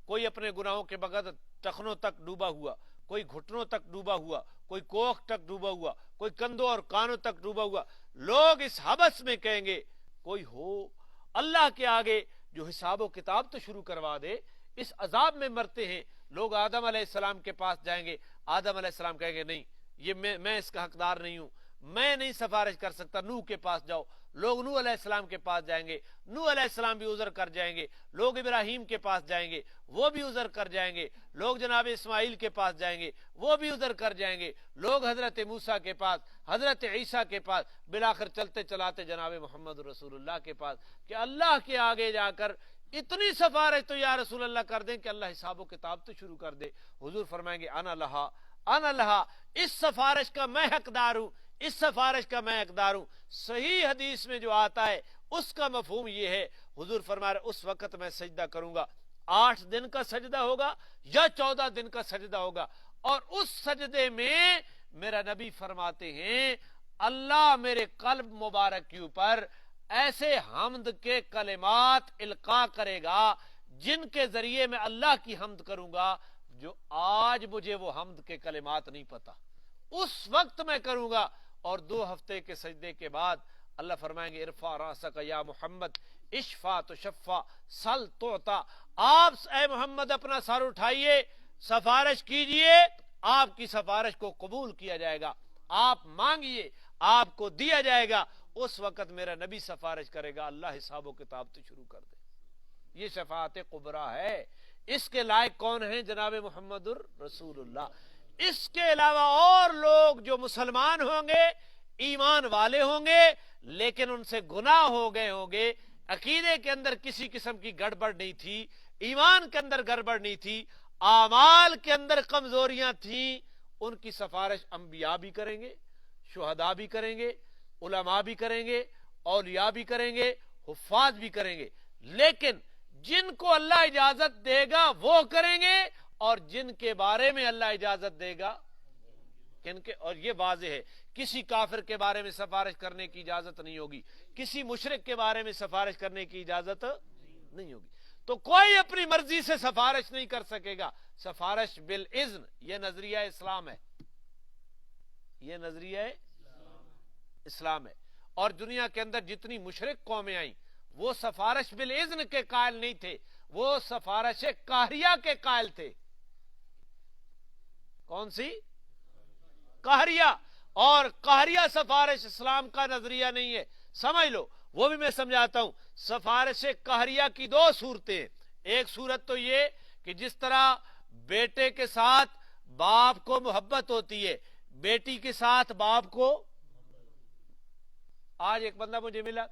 کوئی اپنے گناہوں کے بغیر ٹخنوں تک ڈوبا ہوا، کوئی گھٹنوں تک ڈوبا ہوا، کوئی کوکھ تک ڈوبا ہوا، کوئی کندھوں اور کانوں تک ڈوبا ہوا۔ لوگ اس حبس میں کہیں گے کوئی ہو اللہ کے آگے جو حساب و کتاب تو شروع کروا دے، اس عذاب میں مرتے ہیں۔ لوگ آدم علیہ السلام کے پاس جائیں گے، آدم علیہ السلام کہیں گے نہیں یہ میں اس کا حقدار نہیں ہوں، میں نہیں سفارش کر سکتا، نوح کے پاس جاؤ۔ لوگ نوح علیہ السلام کے پاس جائیں گے، نوح علیہ السلام بھی عذر کر جائیں گے۔ لوگ ابراہیم کے پاس جائیں گے، وہ بھی عذر کر جائیں گے۔ لوگ جناب اسماعیل کے پاس جائیں گے، وہ بھی عذر کر جائیں گے۔ لوگ حضرت موسیٰ کے پاس، حضرت عیسیٰ کے پاس، بالآخر چلتے چلاتے جناب محمد رسول اللہ کے پاس، کہ اللہ کے آگے جا کر اتنی سفارش تو یا رسول اللہ کر دیں کہ اللہ حساب و کتاب تو شروع کر دے۔ حضور فرمائیں گے انا لہا، انا لہا، اس سفارش کا میں حقدار ہوں، اس سفارش کا میں حقدار ہوں۔ صحیح حدیث میں جو آتا ہے اس کا مفہوم یہ ہے، حضور فرما رہے اس وقت میں سجدہ کروں گا، 8 دن کا سجدہ ہوگا یا 14 دن کا سجدہ ہوگا، اور اس سجدے میں میرا نبی فرماتے ہیں اللہ میرے قلب مبارک کے اوپر ایسے حمد کے کلمات القاء کرے گا جن کے ذریعے میں اللہ کی حمد کروں گا جو آج مجھے وہ حمد کے کلمات نہیں پتا، اس وقت میں کروں گا۔ اور 2 ہفتے کے سجدے کے بعد اللہ فرمائیں گے ارفع راسک یا محمد اشفا تو شفا سل توتا، آپ اے محمد اپنا سر اٹھائیے، سفارش کیجئے، آپ کی سفارش کو قبول کیا جائے گا، آپ مانگیے آپ کو دیا جائے گا۔ اس وقت میرا نبی سفارش کرے گا, اللہ حساب و کتاب تو شروع کر دے. یہ شفاعت کبریٰ ہے. اس کے لائق کون ہیں؟ جناب محمد الرسول اللہ. اس کے علاوہ اور لوگ جو مسلمان ہوں گے, ایمان والے ہوں گے, لیکن ان سے گناہ ہو گئے ہوں گے, عقیدے کے اندر کسی قسم کی گڑبڑ نہیں تھی, ایمان کے اندر گڑبڑ نہیں تھی, اعمال کے اندر کمزوریاں تھیں, ان کی سفارش انبیاء بھی کریں گے, شہداء بھی کریں گے, علماء بھی کریں گے, اولیاء بھی کریں گے, حفاظ بھی کریں گے. لیکن جن کو اللہ اجازت دے گا وہ کریں گے, اور جن کے بارے میں اللہ اجازت دے گا کن کے, اور یہ واضح ہے, کسی کافر کے بارے میں سفارش کرنے کی اجازت نہیں ہوگی, کسی مشرک کے بارے میں سفارش کرنے کی اجازت نہیں ہوگی. تو کوئی اپنی مرضی سے سفارش نہیں کر سکے گا. سفارش بالاذن, یہ نظریہ اسلام ہے, یہ نظریہ اسلام ہے. اور دنیا کے اندر جتنی مشرک قومیں آئیں وہ سفارش بالاذن کے قائل نہیں تھے, وہ سفارش قہریہ کے قائل تھے. کون سی؟ قہریہ. اور قہریہ سفارش اسلام کا نظریہ نہیں ہے, سمجھ لو. وہ بھی میں سمجھاتا ہوں. سفارش قہریہ کی دو صورتیں. ایک صورت تو یہ کہ جس طرح بیٹے کے ساتھ باپ کو محبت ہوتی ہے, بیٹی کے ساتھ باپ کو. آج ایک بندہ مجھے ملا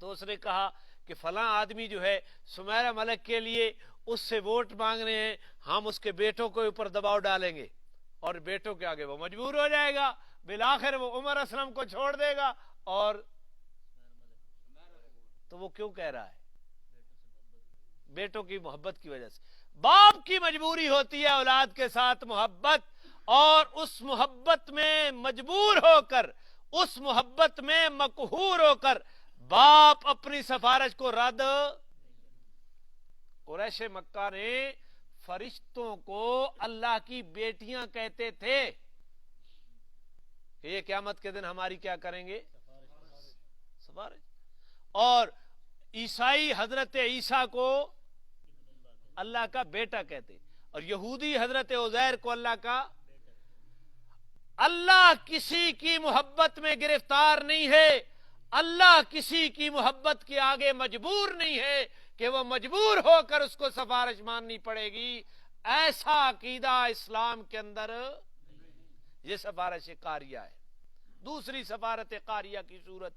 تو اس نے کہا کہ فلاں آدمی جو ہے سمیرہ ملک کے لیے اس سے ووٹ مانگ رہے ہیں, ہم اس کے بیٹوں کو اوپر دباؤ ڈالیں گے اور بیٹوں کے آگے وہ مجبور ہو جائے گا, بالآخر وہ عمر اسلم کو چھوڑ دے گا. اور تو وہ کیوں کہہ رہا ہے؟ بیٹوں کی محبت کی وجہ سے. باپ کی مجبوری ہوتی ہے اولاد کے ساتھ محبت, اور اس محبت میں مجبور ہو کر, اس محبت میں مقہور ہو کر باپ اپنی سفارش کو رد. قریش مکہ نے فرشتوں کو اللہ کی بیٹیاں کہتے تھے کہ یہ قیامت کے دن ہماری کیا کریں گے؟ سفارش. اور عیسائی حضرت عیسیٰ کو اللہ کا بیٹا کہتے, اور یہودی حضرت عزیر کو اللہ کا. اللہ کسی کی محبت میں گرفتار نہیں ہے, اللہ کسی کی محبت کے آگے مجبور نہیں ہے کہ وہ مجبور ہو کر اس کو سفارش ماننی پڑے گی. ایسا عقیدہ اسلام کے اندر, یہ سفارش قہریہ ہے. دوسری سفارت قہریہ کی صورت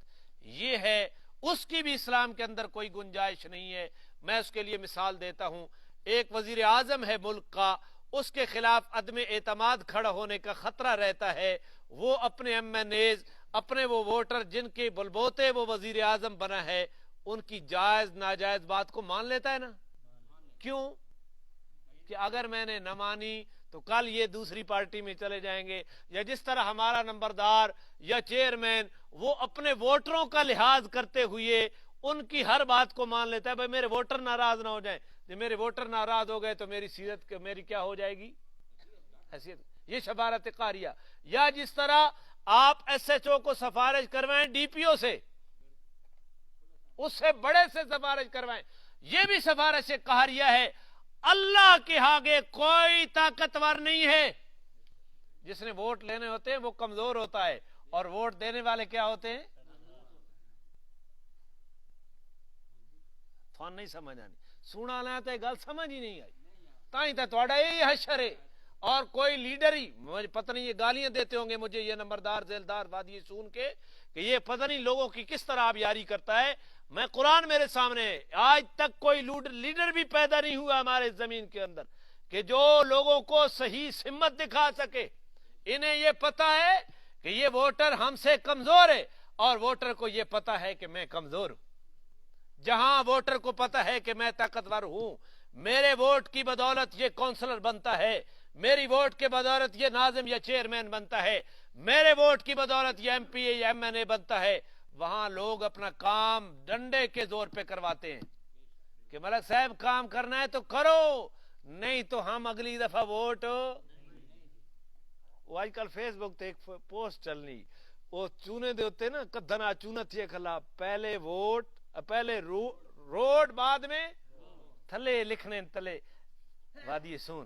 یہ ہے, اس کی بھی اسلام کے اندر کوئی گنجائش نہیں ہے. میں اس کے لیے مثال دیتا ہوں. ایک وزیر اعظم ہے ملک کا, اس کے خلاف عدم اعتماد کھڑا ہونے کا خطرہ رہتا ہے. وہ اپنے ایم این ایز, اپنے وہ ووٹر جن کے بلبوتے وہ وزیر اعظم بنا ہے, ان کی جائز ناجائز بات کو مان لیتا ہے نا. کیوں؟ کہ اگر میں نے نہ مانی تو کل یہ دوسری پارٹی میں چلے جائیں گے, یا جس طرح ہمارا نمبردار یا چیئرمین وہ اپنے ووٹروں کا لحاظ کرتے ہوئے ان کی ہر بات کو مان لیتا ہے. بھائی میرے ووٹر ناراض نہ ہو جائیں, جب میرے ووٹر ناراض ہو گئے تو میری سیرت میری کیا ہو جائے گی؟ حیثیت. یہ شفارت قہریہ. یا جس طرح آپ ایس ایچ او کو سفارش کروائیں ڈی پی او سے, اس سے بڑے سے سفارش کروائیں, یہ بھی سفارش قہریہ ہے. اللہ کے آگے کوئی طاقتور نہیں ہے. جس نے ووٹ لینے ہوتے ہیں وہ کمزور ہوتا ہے, اور ووٹ دینے والے کیا ہوتے ہیں؟ تھوان نہیں سمجھ آنی, سونا لایا تو گل سمجھ ہی نہیں آئی. تائیں تا تھوڑا یہی حشر ہے. اور کوئی لیڈر ہی, مجھے پتہ نہیں یہ گالیاں دیتے ہوں گے مجھے یہ نمبردار ذیلدار وادی سون کے, کہ یہ پتہ نہیں لوگوں کی کس طرح آبیاری کرتا ہے. میں قرآن میرے سامنے ہے, آج تک کوئی لیڈر بھی پیدا نہیں ہوا ہمارے زمین کے اندر کہ جو لوگوں کو صحیح سمت دکھا سکے. انہیں یہ پتہ ہے کہ یہ ووٹر ہم سے کمزور ہے, اور ووٹر کو یہ پتہ ہے کہ میں کمزور ہوں. جہاں ووٹر کو پتہ ہے کہ میں طاقتور ہوں, میرے ووٹ کی بدولت یہ کونسلر بنتا ہے, میری ووٹ کے بدولت یہ ناظم یا چیئرمین بنتا ہے, میرے ووٹ کی بدولت یہ ایم پی اے یا ایم این اے بنتا ہے, وہاں لوگ اپنا کام ڈنڈے کے زور پہ کرواتے ہیں کہ ملک صاحب کام کرنا ہے تو کرو, نہیں تو ہم اگلی دفعہ ووٹ. وہ آج کل فیس بک تے ایک پوسٹ چلنی, وہ چونے دے ہوتے نا کدھنا چونت یہ کھلا, پہلے ووٹ پہلے روڈ بعد میں تھلے لکھنے تلے وادی سون,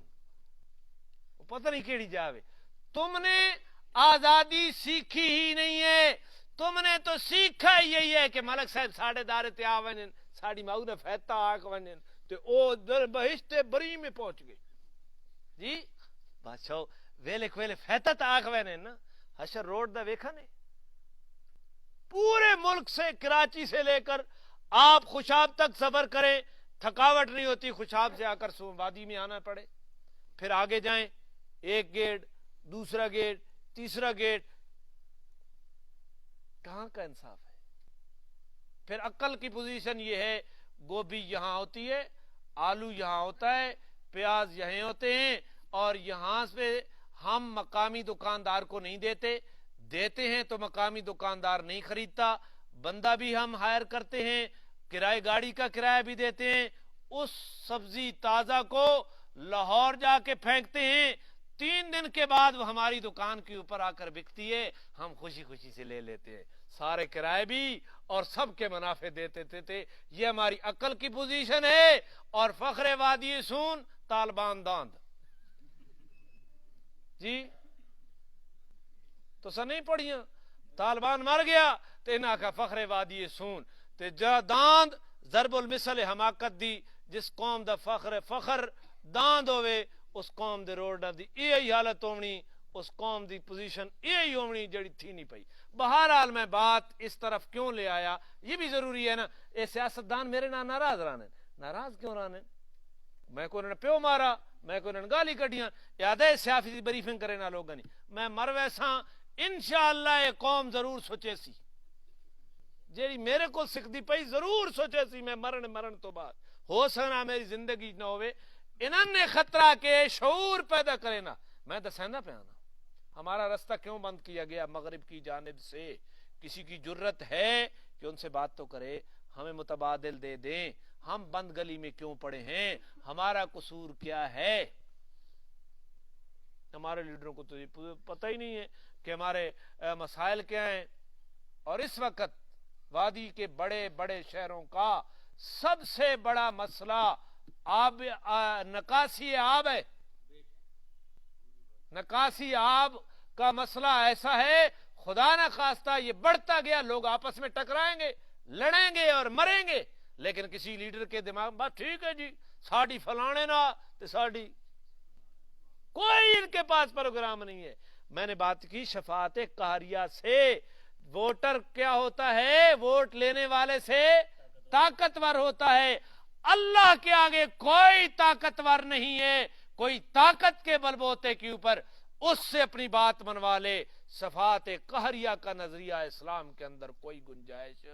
پتہ نہیں کیڑی جاوے. تم نے آزادی سیکھی ہی نہیں ہے, تم نے تو سیکھا یہی ہے کہ ملک صاحب ساڑھے دار تے آوین ساڑی ماؤ نے فیتا آکھ ونین تے او در بہشت بری میں پہنچ گئی جی بادشاہ ویلے کویلے فیتا تا آکھ ونین نا حشر روڈ دا ویکھا نے پورے ملک سے کراچی سے لے کر آپ خوشاب تک سفر کریں تھکاوٹ نہیں ہوتی خوشاب سے آ کر وادی میں آنا پڑے پھر آگے جائیں ایک گیٹ دوسرا گیٹ تیسرا گیٹ کہاں کا انصاف ہے پھر عقل کی پوزیشن یہ ہے گوبھی یہاں ہوتی ہے آلو یہاں ہوتا ہے پیاز یہیں ہوتے ہیں اور یہاں سے ہم مقامی دکاندار کو نہیں دیتے ہیں تو مقامی دکاندار نہیں خریدتا بندہ بھی ہم ہائر کرتے ہیں کرائے گاڑی کا کرایہ بھی دیتے ہیں اس سبزی تازہ کو لاہور جا کے پھینکتے ہیں 3 دن کے بعد وہ ہماری دکان کے اوپر آ کر بکتی ہے ہم خوشی خوشی سے لے لیتے ہیں سارے کرائے بھی اور سب کے منافع دیتے تھے یہ ہماری عقل کی پوزیشن ہے اور فخر وادی سون طالبان داند جی تو سر نہیں پڑھیاں طالبان مر گیا تو انہاں کا فخر وادی سون تے جا داند ضرب المثل حماقت دی جس قوم دا فخر داند ہوئے اس قوم دے روڈ دی یہی حالت ہونی اس قوم دی پوزیشن یہی ہونی جڑی تھی نہیں پئی بہرحال میں بات اس طرف کیوں لے آیا یہ بھی ضروری ہے نا اے سیاستدان میرے نہ ناراض رانے ناراض کیوں رانے میں کو انہوں نے پیو مارا میں کو انہوں نے گالی کٹیاں یاد ہے سیاسی بریفنگ کرے نہ لوگا نہیں میں مر ویسا انشاءاللہ یہ قوم ضرور سوچے سی جیڑی میرے کو سکھ دی پئی ضرور سوچے سی میں مرن تو بعد ہو سکنا میری زندگی نہ ہوئے انہوں نے خطرہ کے شعور پیدا کرے نا میں دسیندہ پہ آنا ہمارا رستہ کیوں بند کیا گیا مغرب کی جانب سے کسی کی جرت ہے کہ ان سے بات تو کرے ہمیں متبادل دے دیں ہم بند گلی میں کیوں پڑے ہیں ہمارا قصور کیا ہے ہمارے لیڈروں کو تو یہ پتہ ہی نہیں ہے کہ ہمارے مسائل کیا ہیں اور اس وقت وادی کے بڑے بڑے شہروں کا سب سے بڑا مسئلہ نکاسی آب ہے نکاسی آب کا مسئلہ ایسا ہے خدا نہ خواستہ یہ بڑھتا گیا لوگ آپس میں ٹکرائیں گے لڑیں گے اور مریں گے لیکن کسی لیڈر کے دماغ میں بات ٹھیک ہے جی ساڑی فلانے نا تو ساڑی کوئی ان کے پاس پروگرام نہیں ہے میں نے بات کی شفاعت قہریہ سے ووٹر کیا ہوتا ہے ووٹ لینے والے سے طاقتور ہوتا ہے اللہ کے آگے کوئی طاقتور نہیں ہے کوئی طاقت کے بلبوتے کے اوپر اس سے اپنی بات منوا لے شفاعت قہریہ کا نظریہ اسلام کے اندر کوئی گنجائش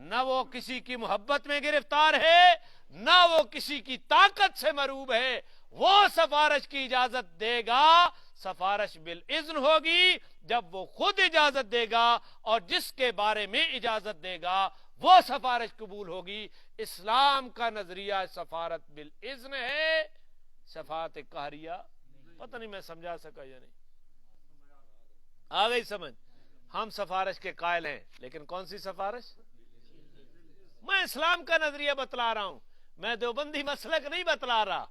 نہ وہ کسی کی محبت میں گرفتار ہے نہ وہ کسی کی طاقت سے مروب ہے وہ سفارش کی اجازت دے گا سفارش بالاذن ہوگی جب وہ خود اجازت دے گا اور جس کے بارے میں اجازت دے گا وہ سفارش قبول ہوگی اسلام کا نظریہ سفارت بالاذن ہے شفاعت قہریہ پتہ نہیں میں سمجھا سکا یا نہیں آ گئی سمجھ ہم سفارش کے قائل ہیں لیکن کون سی سفارش میں اسلام کا نظریہ بتلا رہا ہوں میں دیوبندی مسلک نہیں بتلا رہا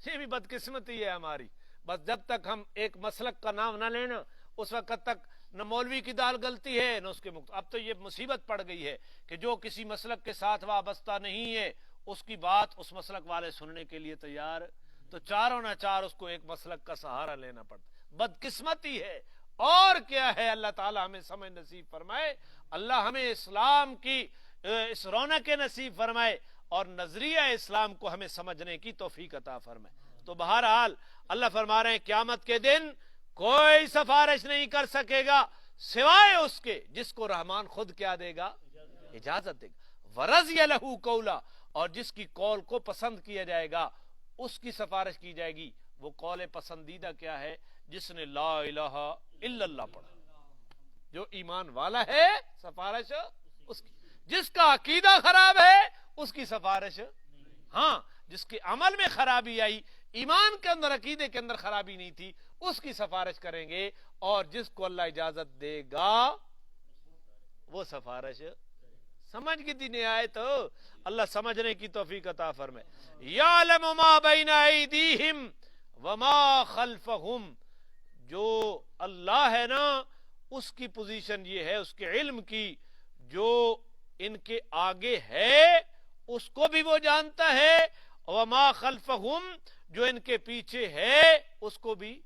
یہ بھی بدقسمتی ہے ہماری بس جب تک ہم ایک مسلک کا نام نہ لینا اس وقت تک نہ مولوی کی دال گلتی ہے نہ اس کے اب تو یہ مصیبت پڑ گئی ہے کہ جو کسی مسلک کے ساتھ وابستہ نہیں ہے اس کی بات اس مسلک والے سننے کے لیے تیار تو چاروں نہ چار اس کو ایک مسلک کا سہارا لینا پڑتا بدقسمتی ہے اور کیا ہے اللہ تعالیٰ ہمیں سمجھ نصیب فرمائے اللہ ہمیں اسلام کی اس رونق نصیب فرمائے اور نظریہ اسلام کو ہمیں سمجھنے کی توفیق عطا فرمائے تو بہرحال اللہ فرما رہے ہیں قیامت کے دن کوئی سفارش نہیں کر سکے گا سوائے اس کے جس کو رحمان خود کیا دے گا اجازت دے گا ورضی لہ قولا اور جس کی قول کو پسند کیا جائے گا اس کی سفارش کی جائے گی وہ قول پسندیدہ کیا ہے جس نے لا الہ الا اللہ پڑھا جو ایمان والا ہے سفارش اس کی جس کا عقیدہ خراب ہے اس کی سفارش ہاں جس کے عمل میں خرابی آئی ایمان کے اندر عقیدے کے اندر خرابی نہیں تھی اس کی سفارش کریں گے اور جس کو اللہ اجازت دے گا وہ سفارش سمجھ کی دین آئے تو اللہ سمجھنے کی توفیق عطا فرمائے یعلم ما بین ایدیہم وما خلفہم جو اللہ ہے نا اس کی پوزیشن یہ ہے اس کے علم کی، جو ان کے آگے ہے اس کو بھی وہ جانتا ہے، وما خلفہم جو ان کے پیچھے ہے اس کو بھی۔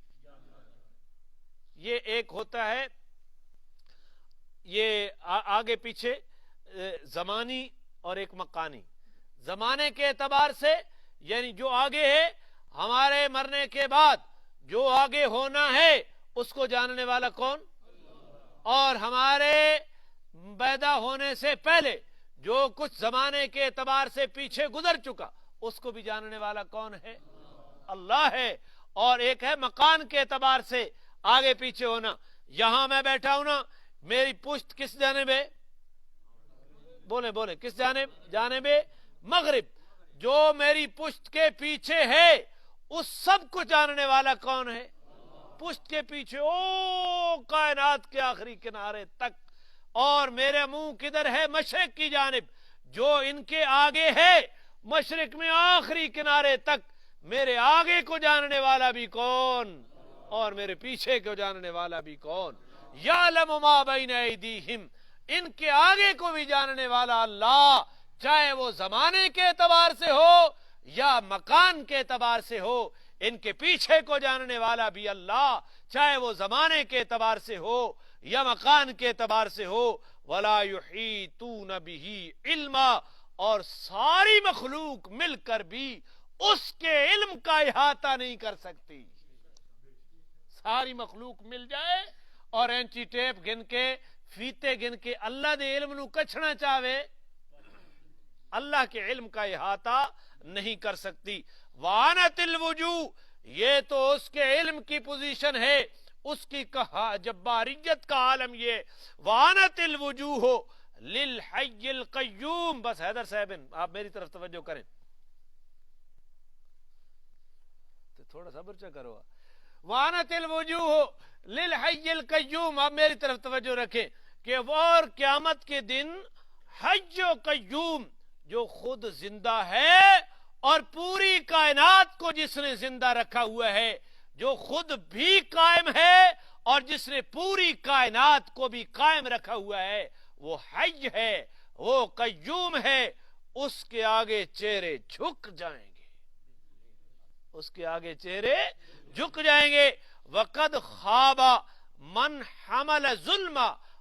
یہ ایک ہوتا ہے یہ آگے پیچھے زمانی اور ایک مکانی۔ زمانے کے اعتبار سے یعنی جو آگے ہے، ہمارے مرنے کے بعد جو آگے ہونا ہے اس کو جاننے والا کون؟ اور ہمارے پیدا ہونے سے پہلے جو کچھ زمانے کے اعتبار سے پیچھے گزر چکا اس کو بھی جاننے والا کون ہے؟ اللہ ہے۔ اور ایک ہے مکان کے اعتبار سے آگے پیچھے ہونا۔ یہاں میں بیٹھا ہوں نا، میری پشت کس جانب ہے؟ بولے بولے کس جانب؟ جانب مغرب۔ جو میری پشت کے پیچھے ہے اس سب کو جاننے والا کون ہے؟ پشت کے پیچھے او کائنات کے آخری کنارے تک۔ اور میرے منہ کدھر ہے؟ مشرق کی جانب۔ جو ان کے آگے ہے مشرق میں آخری کنارے تک، میرے آگے کو جاننے والا بھی کون اور میرے پیچھے کو جاننے والا بھی کون؟ یعلم ما بین ایدیہم، ان کے آگے کو بھی جاننے والا اللہ، چاہے وہ زمانے کے اعتبار سے ہو یا مکان کے اعتبار سے ہو۔ ان کے پیچھے کو جاننے والا بھی اللہ، چاہے وہ زمانے کے اعتبار سے ہو یا مکان کے اعتبار سے ہو۔ ولا یحیطون بہ علما، اور ساری مخلوق مل کر بھی اس کے علم کا احاطہ نہیں کر سکتی۔ ساری مخلوق مل جائے اور اینچی ٹیپ گن کے فیتے گن کے اللہ دے علم نو کچھنا چاہے، اللہ کے علم کا احاطہ نہیں کر سکتی۔ وانت الوجوہ، یہ تو اس کے علم کی پوزیشن ہے، اس کی جباریت کا عالم یہ۔ وانت الوجوہ للحی القیوم۔ بس حیدر صاحب آپ میری طرف توجہ کریں، تو تھوڑا صبر چا کرو۔ وانت الوجوہ للحی القیوم، آپ میری طرف توجہ رکھیں کہ وہ اور قیامت کے دن حی و قیوم جو خود زندہ ہے اور پوری کائنات کو جس نے زندہ رکھا ہوا ہے، جو خود بھی قائم ہے اور جس نے پوری کائنات کو بھی قائم رکھا ہوا ہے، وہ حی ہے، وہ قیوم ہے۔ اس کے آگے چہرے جھک جائیں گے، اس کے آگے چہرے جھک جائیں گے۔ وقد خواب من حمل ظلم،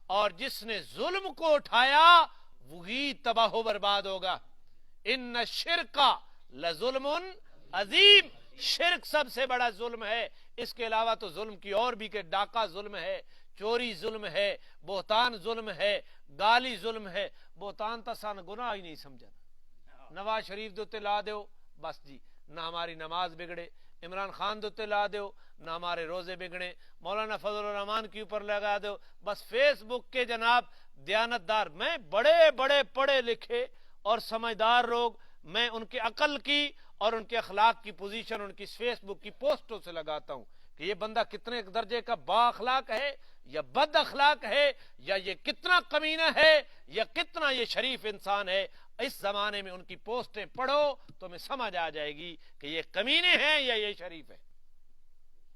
اور جس نے ظلم کو اٹھایا وہی تباہ و برباد ہوگا۔ ان الشرک لظلم عظیم، شرک سب سے بڑا ظلم ہے۔ اس کے علاوہ تو ظلم کی اور بھی کہ ڈاکہ ظلم ہے، چوری ظلم ہے، بہتان ظلم ہے، گالی ظلم ہے۔ بہتان تا سان گناہ ہی نہیں سمجھنا۔ نواز شریف دوتے لا دیو بس جی، نہ ہماری نماز بگڑے، عمران خان دوتے لا دیو نہ ہمارے روزے بگڑے، مولانا فضل الرحمان کے اوپر لگا دو بس۔ فیس بک کے جناب دیانتدار، میں بڑے بڑے پڑھے لکھے اور سمجھدار لوگ، میں ان کے عقل کی اور ان کے اخلاق کی پوزیشن ان کی فیس بک کی پوسٹوں سے لگاتا ہوں کہ یہ بندہ کتنے درجے کا با اخلاق ہے یا بد اخلاق ہے، یا یہ کتنا کمینہ ہے یا کتنا یہ شریف انسان ہے۔ اس زمانے میں ان کی پوسٹیں پڑھو تو میں سمجھ آ جائے گی کہ یہ کمینے ہیں یا یہ شریف ہے۔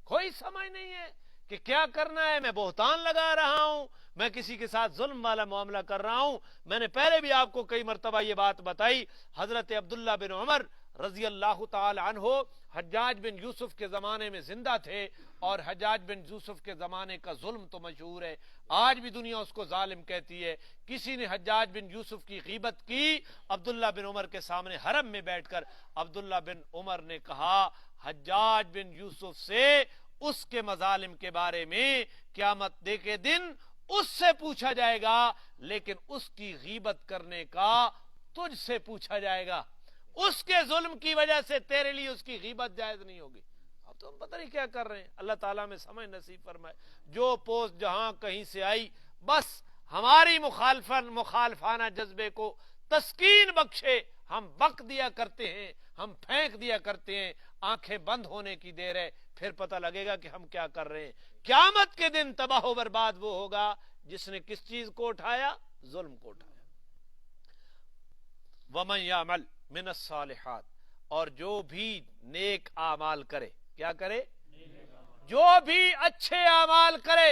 کوئی سمجھ نہیں ہے کہ کیا کرنا ہے۔ میں بہتان لگا رہا ہوں، میں کسی کے ساتھ ظلم والا معاملہ کر رہا ہوں۔ میں نے پہلے بھی آپ کو کئی مرتبہ یہ بات بتائی، حضرت عبداللہ بن عمر رضی اللہ تعالی عنہ حجاج بن یوسف کے زمانے میں زندہ تھے، اور حجاج بن یوسف کے زمانے کا ظلم تو مشہور ہے، آج بھی دنیا اس کو ظالم کہتی ہے۔ کسی نے حجاج بن یوسف کی غیبت کی عبداللہ بن عمر کے سامنے حرم میں بیٹھ کر، عبداللہ بن عمر نے کہا حجاج بن یوسف سے اس کے مظالم کے بارے میں قیامت دے کے دن اس سے پوچھا جائے گا، لیکن اس کی غیبت کرنے کا تجھ سے پوچھا جائے گا۔ اس کے ظلم کی وجہ سے تیرے لیے اس کی غیبت جائز نہیں ہوگی۔ اب تو ہم پتہ نہیں کیا کر رہے ہیں، اللہ تعالیٰ میں سمجھ نصیب فرمائے۔ جو پوسٹ جہاں کہیں سے آئی، بس ہماری مخالفانہ جذبے کو تسکین بخشے، ہم بک دیا کرتے ہیں، ہم پھینک دیا کرتے ہیں۔ آنکھیں بند ہونے کی دیر ہے، پھر پتہ لگے گا کہ ہم کیا کر رہے ہیں۔ قیامت کے دن تباہ و برباد وہ ہوگا جس نے کس چیز کو اٹھایا؟ ظلم کو اٹھایا۔ وَمَن يَعْمَلْ مِنَ الصَّالِحَاتِ، اور جو بھی نیک اعمال کرے، کیا کرے؟ جو بھی اچھے اعمال کرے،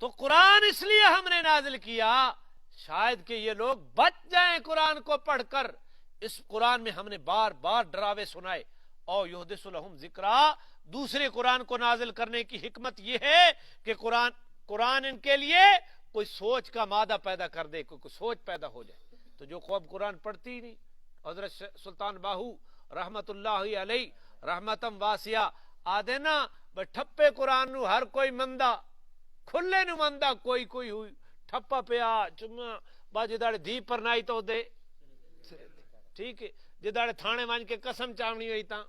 تو قرآن اس لیے ہم نے نازل کیا شاید کہ یہ لوگ بچ جائیں قرآن کو پڑھ کر. اس قرآن میں ہم نے بار بار ڈراوے سنائے. او یحدث لہم ذکرا، دوسرے قرآن کو نازل کرنے کی حکمت یہ ہے کہ قرآن ان کے لیے کوئی سوچ کا مادہ پیدا کر دے، کوئی سوچ پیدا ہو جائے. تو جو قوم قرآن پڑھتی ہی نہیں، حضرت سلطان باہو رحمت اللہ علیہ رحمتم واسعہ آدھے نا بھئی ٹھپے قرآن نو ہر کوئی مندہ کھلے نو مندہ کوئی ہوئی ٹھپا پیا چما با جداڑے دھی پر نائی تو دے ٹھیک ہے، جداڑے تھانے وانج کے قسم چاونی ہوئی تا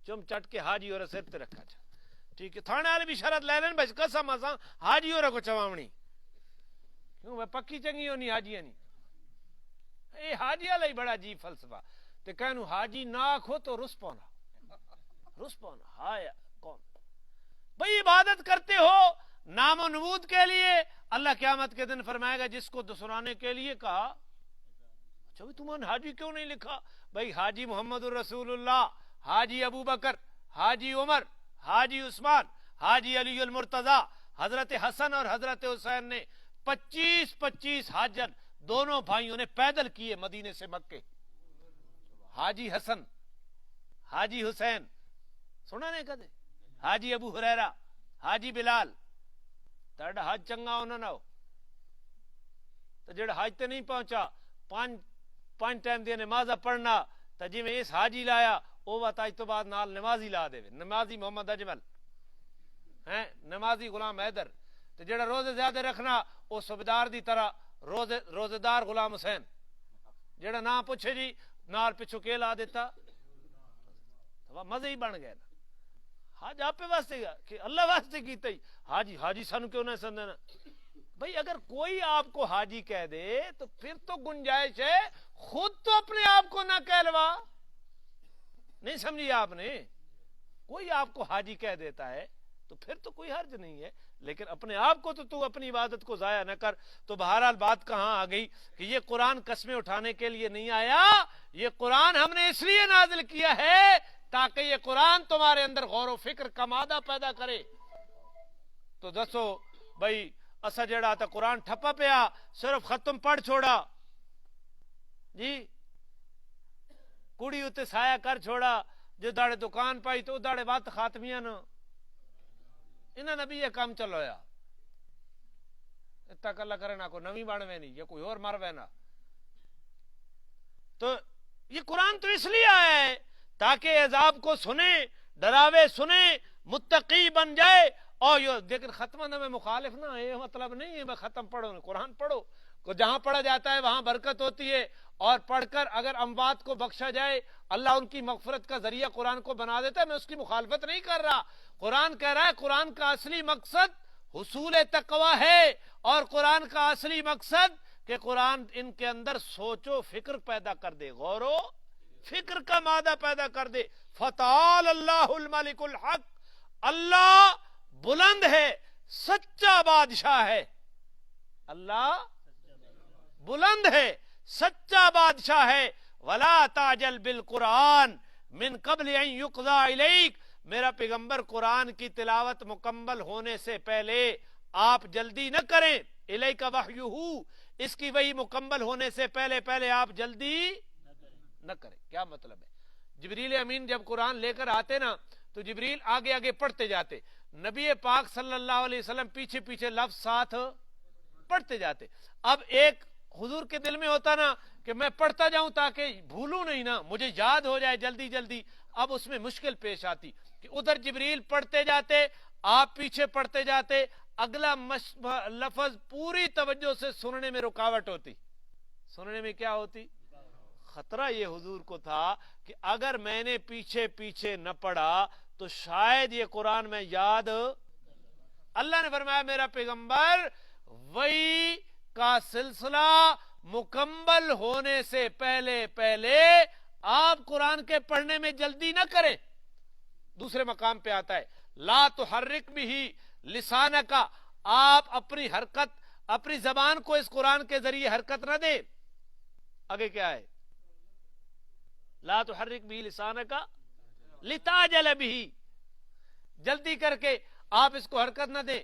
چم چٹ کے حاجی اور سر تے رکھا جا ٹھیک ہے. تھانے والے بھی شرط لے لین بس قسم اساں حاجی اور کو چواونی کیوں میں پکی چنگی ہونی حاجی نہیں. اے حاجی والا ہی بڑا جی فلسفہ تے کہنو حاجی نہ آکھو تو رس پونا ہایا کون بھئی عبادت کرتے ہو نام و نمود کے لیے. اللہ قیامت کے دن فرمائے گا جس کو دسرانے کے لیے کہا اچھا بھی تمہوں نے حاجی کیوں نہیں لکھا؟ بھئی حاجی محمد الرسول اللہ، حاجی ابو بکر، حاجی عمر، حاجی عثمان، حاجی علی المرتضی، حضرت حسن اور حضرت حسین نے 25 حاجن دونوں بھائیوں نے پیدل کیے مدینے سے مکے. حاجی حسن، حاجی حسین سنا نہیں کدے، حاجی ابو ہریرہ، حاجی بلال. تڑا حج چنگا ہونا نہ ہو تو جڑا حج تے نہیں پہنچا پانچ ٹائم دی نماز پڑھنا تو جی میں اس حاجی لایا او بات آج تو بعد نال نمازی لا دے، نمازی محمد اجمل ہیں، نمازی غلام حیدر. تو جڑا روزے زیادہ رکھنا او صوبیدار دی طرح روزے دار غلام حسین. جڑا نہ پوچھے جی نال پچھو کے لا دیتا مزے ہی بن گئے نا. حج آپ واسطے گا کہ اللہ واسطے کیتا ہی حاجی سانو کیوں نہ سمجھنا. بھئی اگر کوئی آپ کو حاجی کہہ دے تو پھر تو گنجائش ہے خود تو اپنے آپ کو نہ کہلوا. نہیں سمجھی آپ نے؟ کوئی آپ کو حاجی کہہ دیتا ہے تو پھر تو کوئی حرج نہیں ہے، لیکن اپنے آپ کو تو اپنی عبادت کو ضائع نہ کر. تو بہرحال بات کہاں آ گئی کہ یہ قرآن قسمیں اٹھانے کے لیے نہیں آیا، یہ قرآن ہم نے اس لیے نازل کیا ہے تاکہ یہ قرآن تمہارے اندر غور و فکر کا مادہ پیدا کرے. تو دسو بھائی اسا جڑا تا قرآن ٹھپا پیا صرف ختم پڑھ چھوڑا جی، کڑی اتے سایہ کر چھوڑا، جو داڑے دکان پائی تو داڑے بات خاتمیاں نا انہاں نبی یہ کام چلو یا اتنا کلا کرے نہ کوئی نوی بڑھوے نہیں یا کوئی اور مروے نہ. تو یہ قرآن تو اس لیے آیا ہے تاکہ عذاب کو سنے، ڈراوے سنے، متقی بن جائے. اور یہ لیکن ختمہ نہ میں مخالف نہ ہے، یہ مطلب نہیں ہے میں ختم پڑھو، قرآن پڑھو کو جہاں پڑھا جاتا ہے وہاں برکت ہوتی ہے. اور پڑھ کر اگر اموات کو بخشا جائے اللہ ان کی مغفرت کا ذریعہ قرآن کو بنا دیتا ہے. میں اس کی مخالفت نہیں کر رہا. قرآن کہہ رہا ہے قرآن کا اصلی مقصد حصول تقوی ہے، اور قرآن کا اصلی مقصد کہ قرآن ان کے اندر سوچ و فکر پیدا کر دے، غور و فکر کا مادہ پیدا کر دے. فتعال اللہ الملک الحق، اللہ بلند ہے، سچا بادشاہ ہے. اللہ بلند ہے، سچا بادشاہ ہے. ولا تعجل بالقرآن من قبل ان یقضى الیک، میرا پیغمبر قرآن کی تلاوت مکمل ہونے سے پہلے آپ جلدی نہ کریں. الیک وحیہ، اس کی وحی مکمل ہونے سے پہلے آپ جلدی نہ کریں. کیا مطلب ہے؟ جبریل امین جب قرآن لے کر آتے نا تو جبریل آگے آگے پڑھتے جاتے، نبی پاک صلی اللہ علیہ وسلم پیچھے پیچھے لفظ ساتھ پڑھتے جاتے. اب ایک حضور کے دل میں ہوتا نا کہ میں پڑھتا جاؤں تاکہ بھولوں نہیں نا، مجھے یاد ہو جائے جلدی جلدی. اب اس میں مشکل پیش آتی کہ ادھر جبریل پڑھتے جاتے، آپ پیچھے پڑھتے جاتے، اگلا لفظ پوری توجہ سے سننے میں رکاوٹ ہوتی. سننے میں کیا ہوتی؟ خطرہ یہ حضور کو تھا کہ اگر میں نے پیچھے پیچھے نہ پڑھا تو شاید یہ قرآن میں یاد. اللہ نے فرمایا میرا پیغمبر وہی کا سلسلہ مکمل ہونے سے پہلے آپ قرآن کے پڑھنے میں جلدی نہ کریں. دوسرے مقام پہ آتا ہے لا تحرک بھی لسانک، آپ اپنی حرکت اپنی زبان کو اس قرآن کے ذریعے حرکت نہ دے. آگے کیا ہے؟ لا تحرک بھی لسانک لتعجل بھی، جلدی کر کے آپ اس کو حرکت نہ دیں.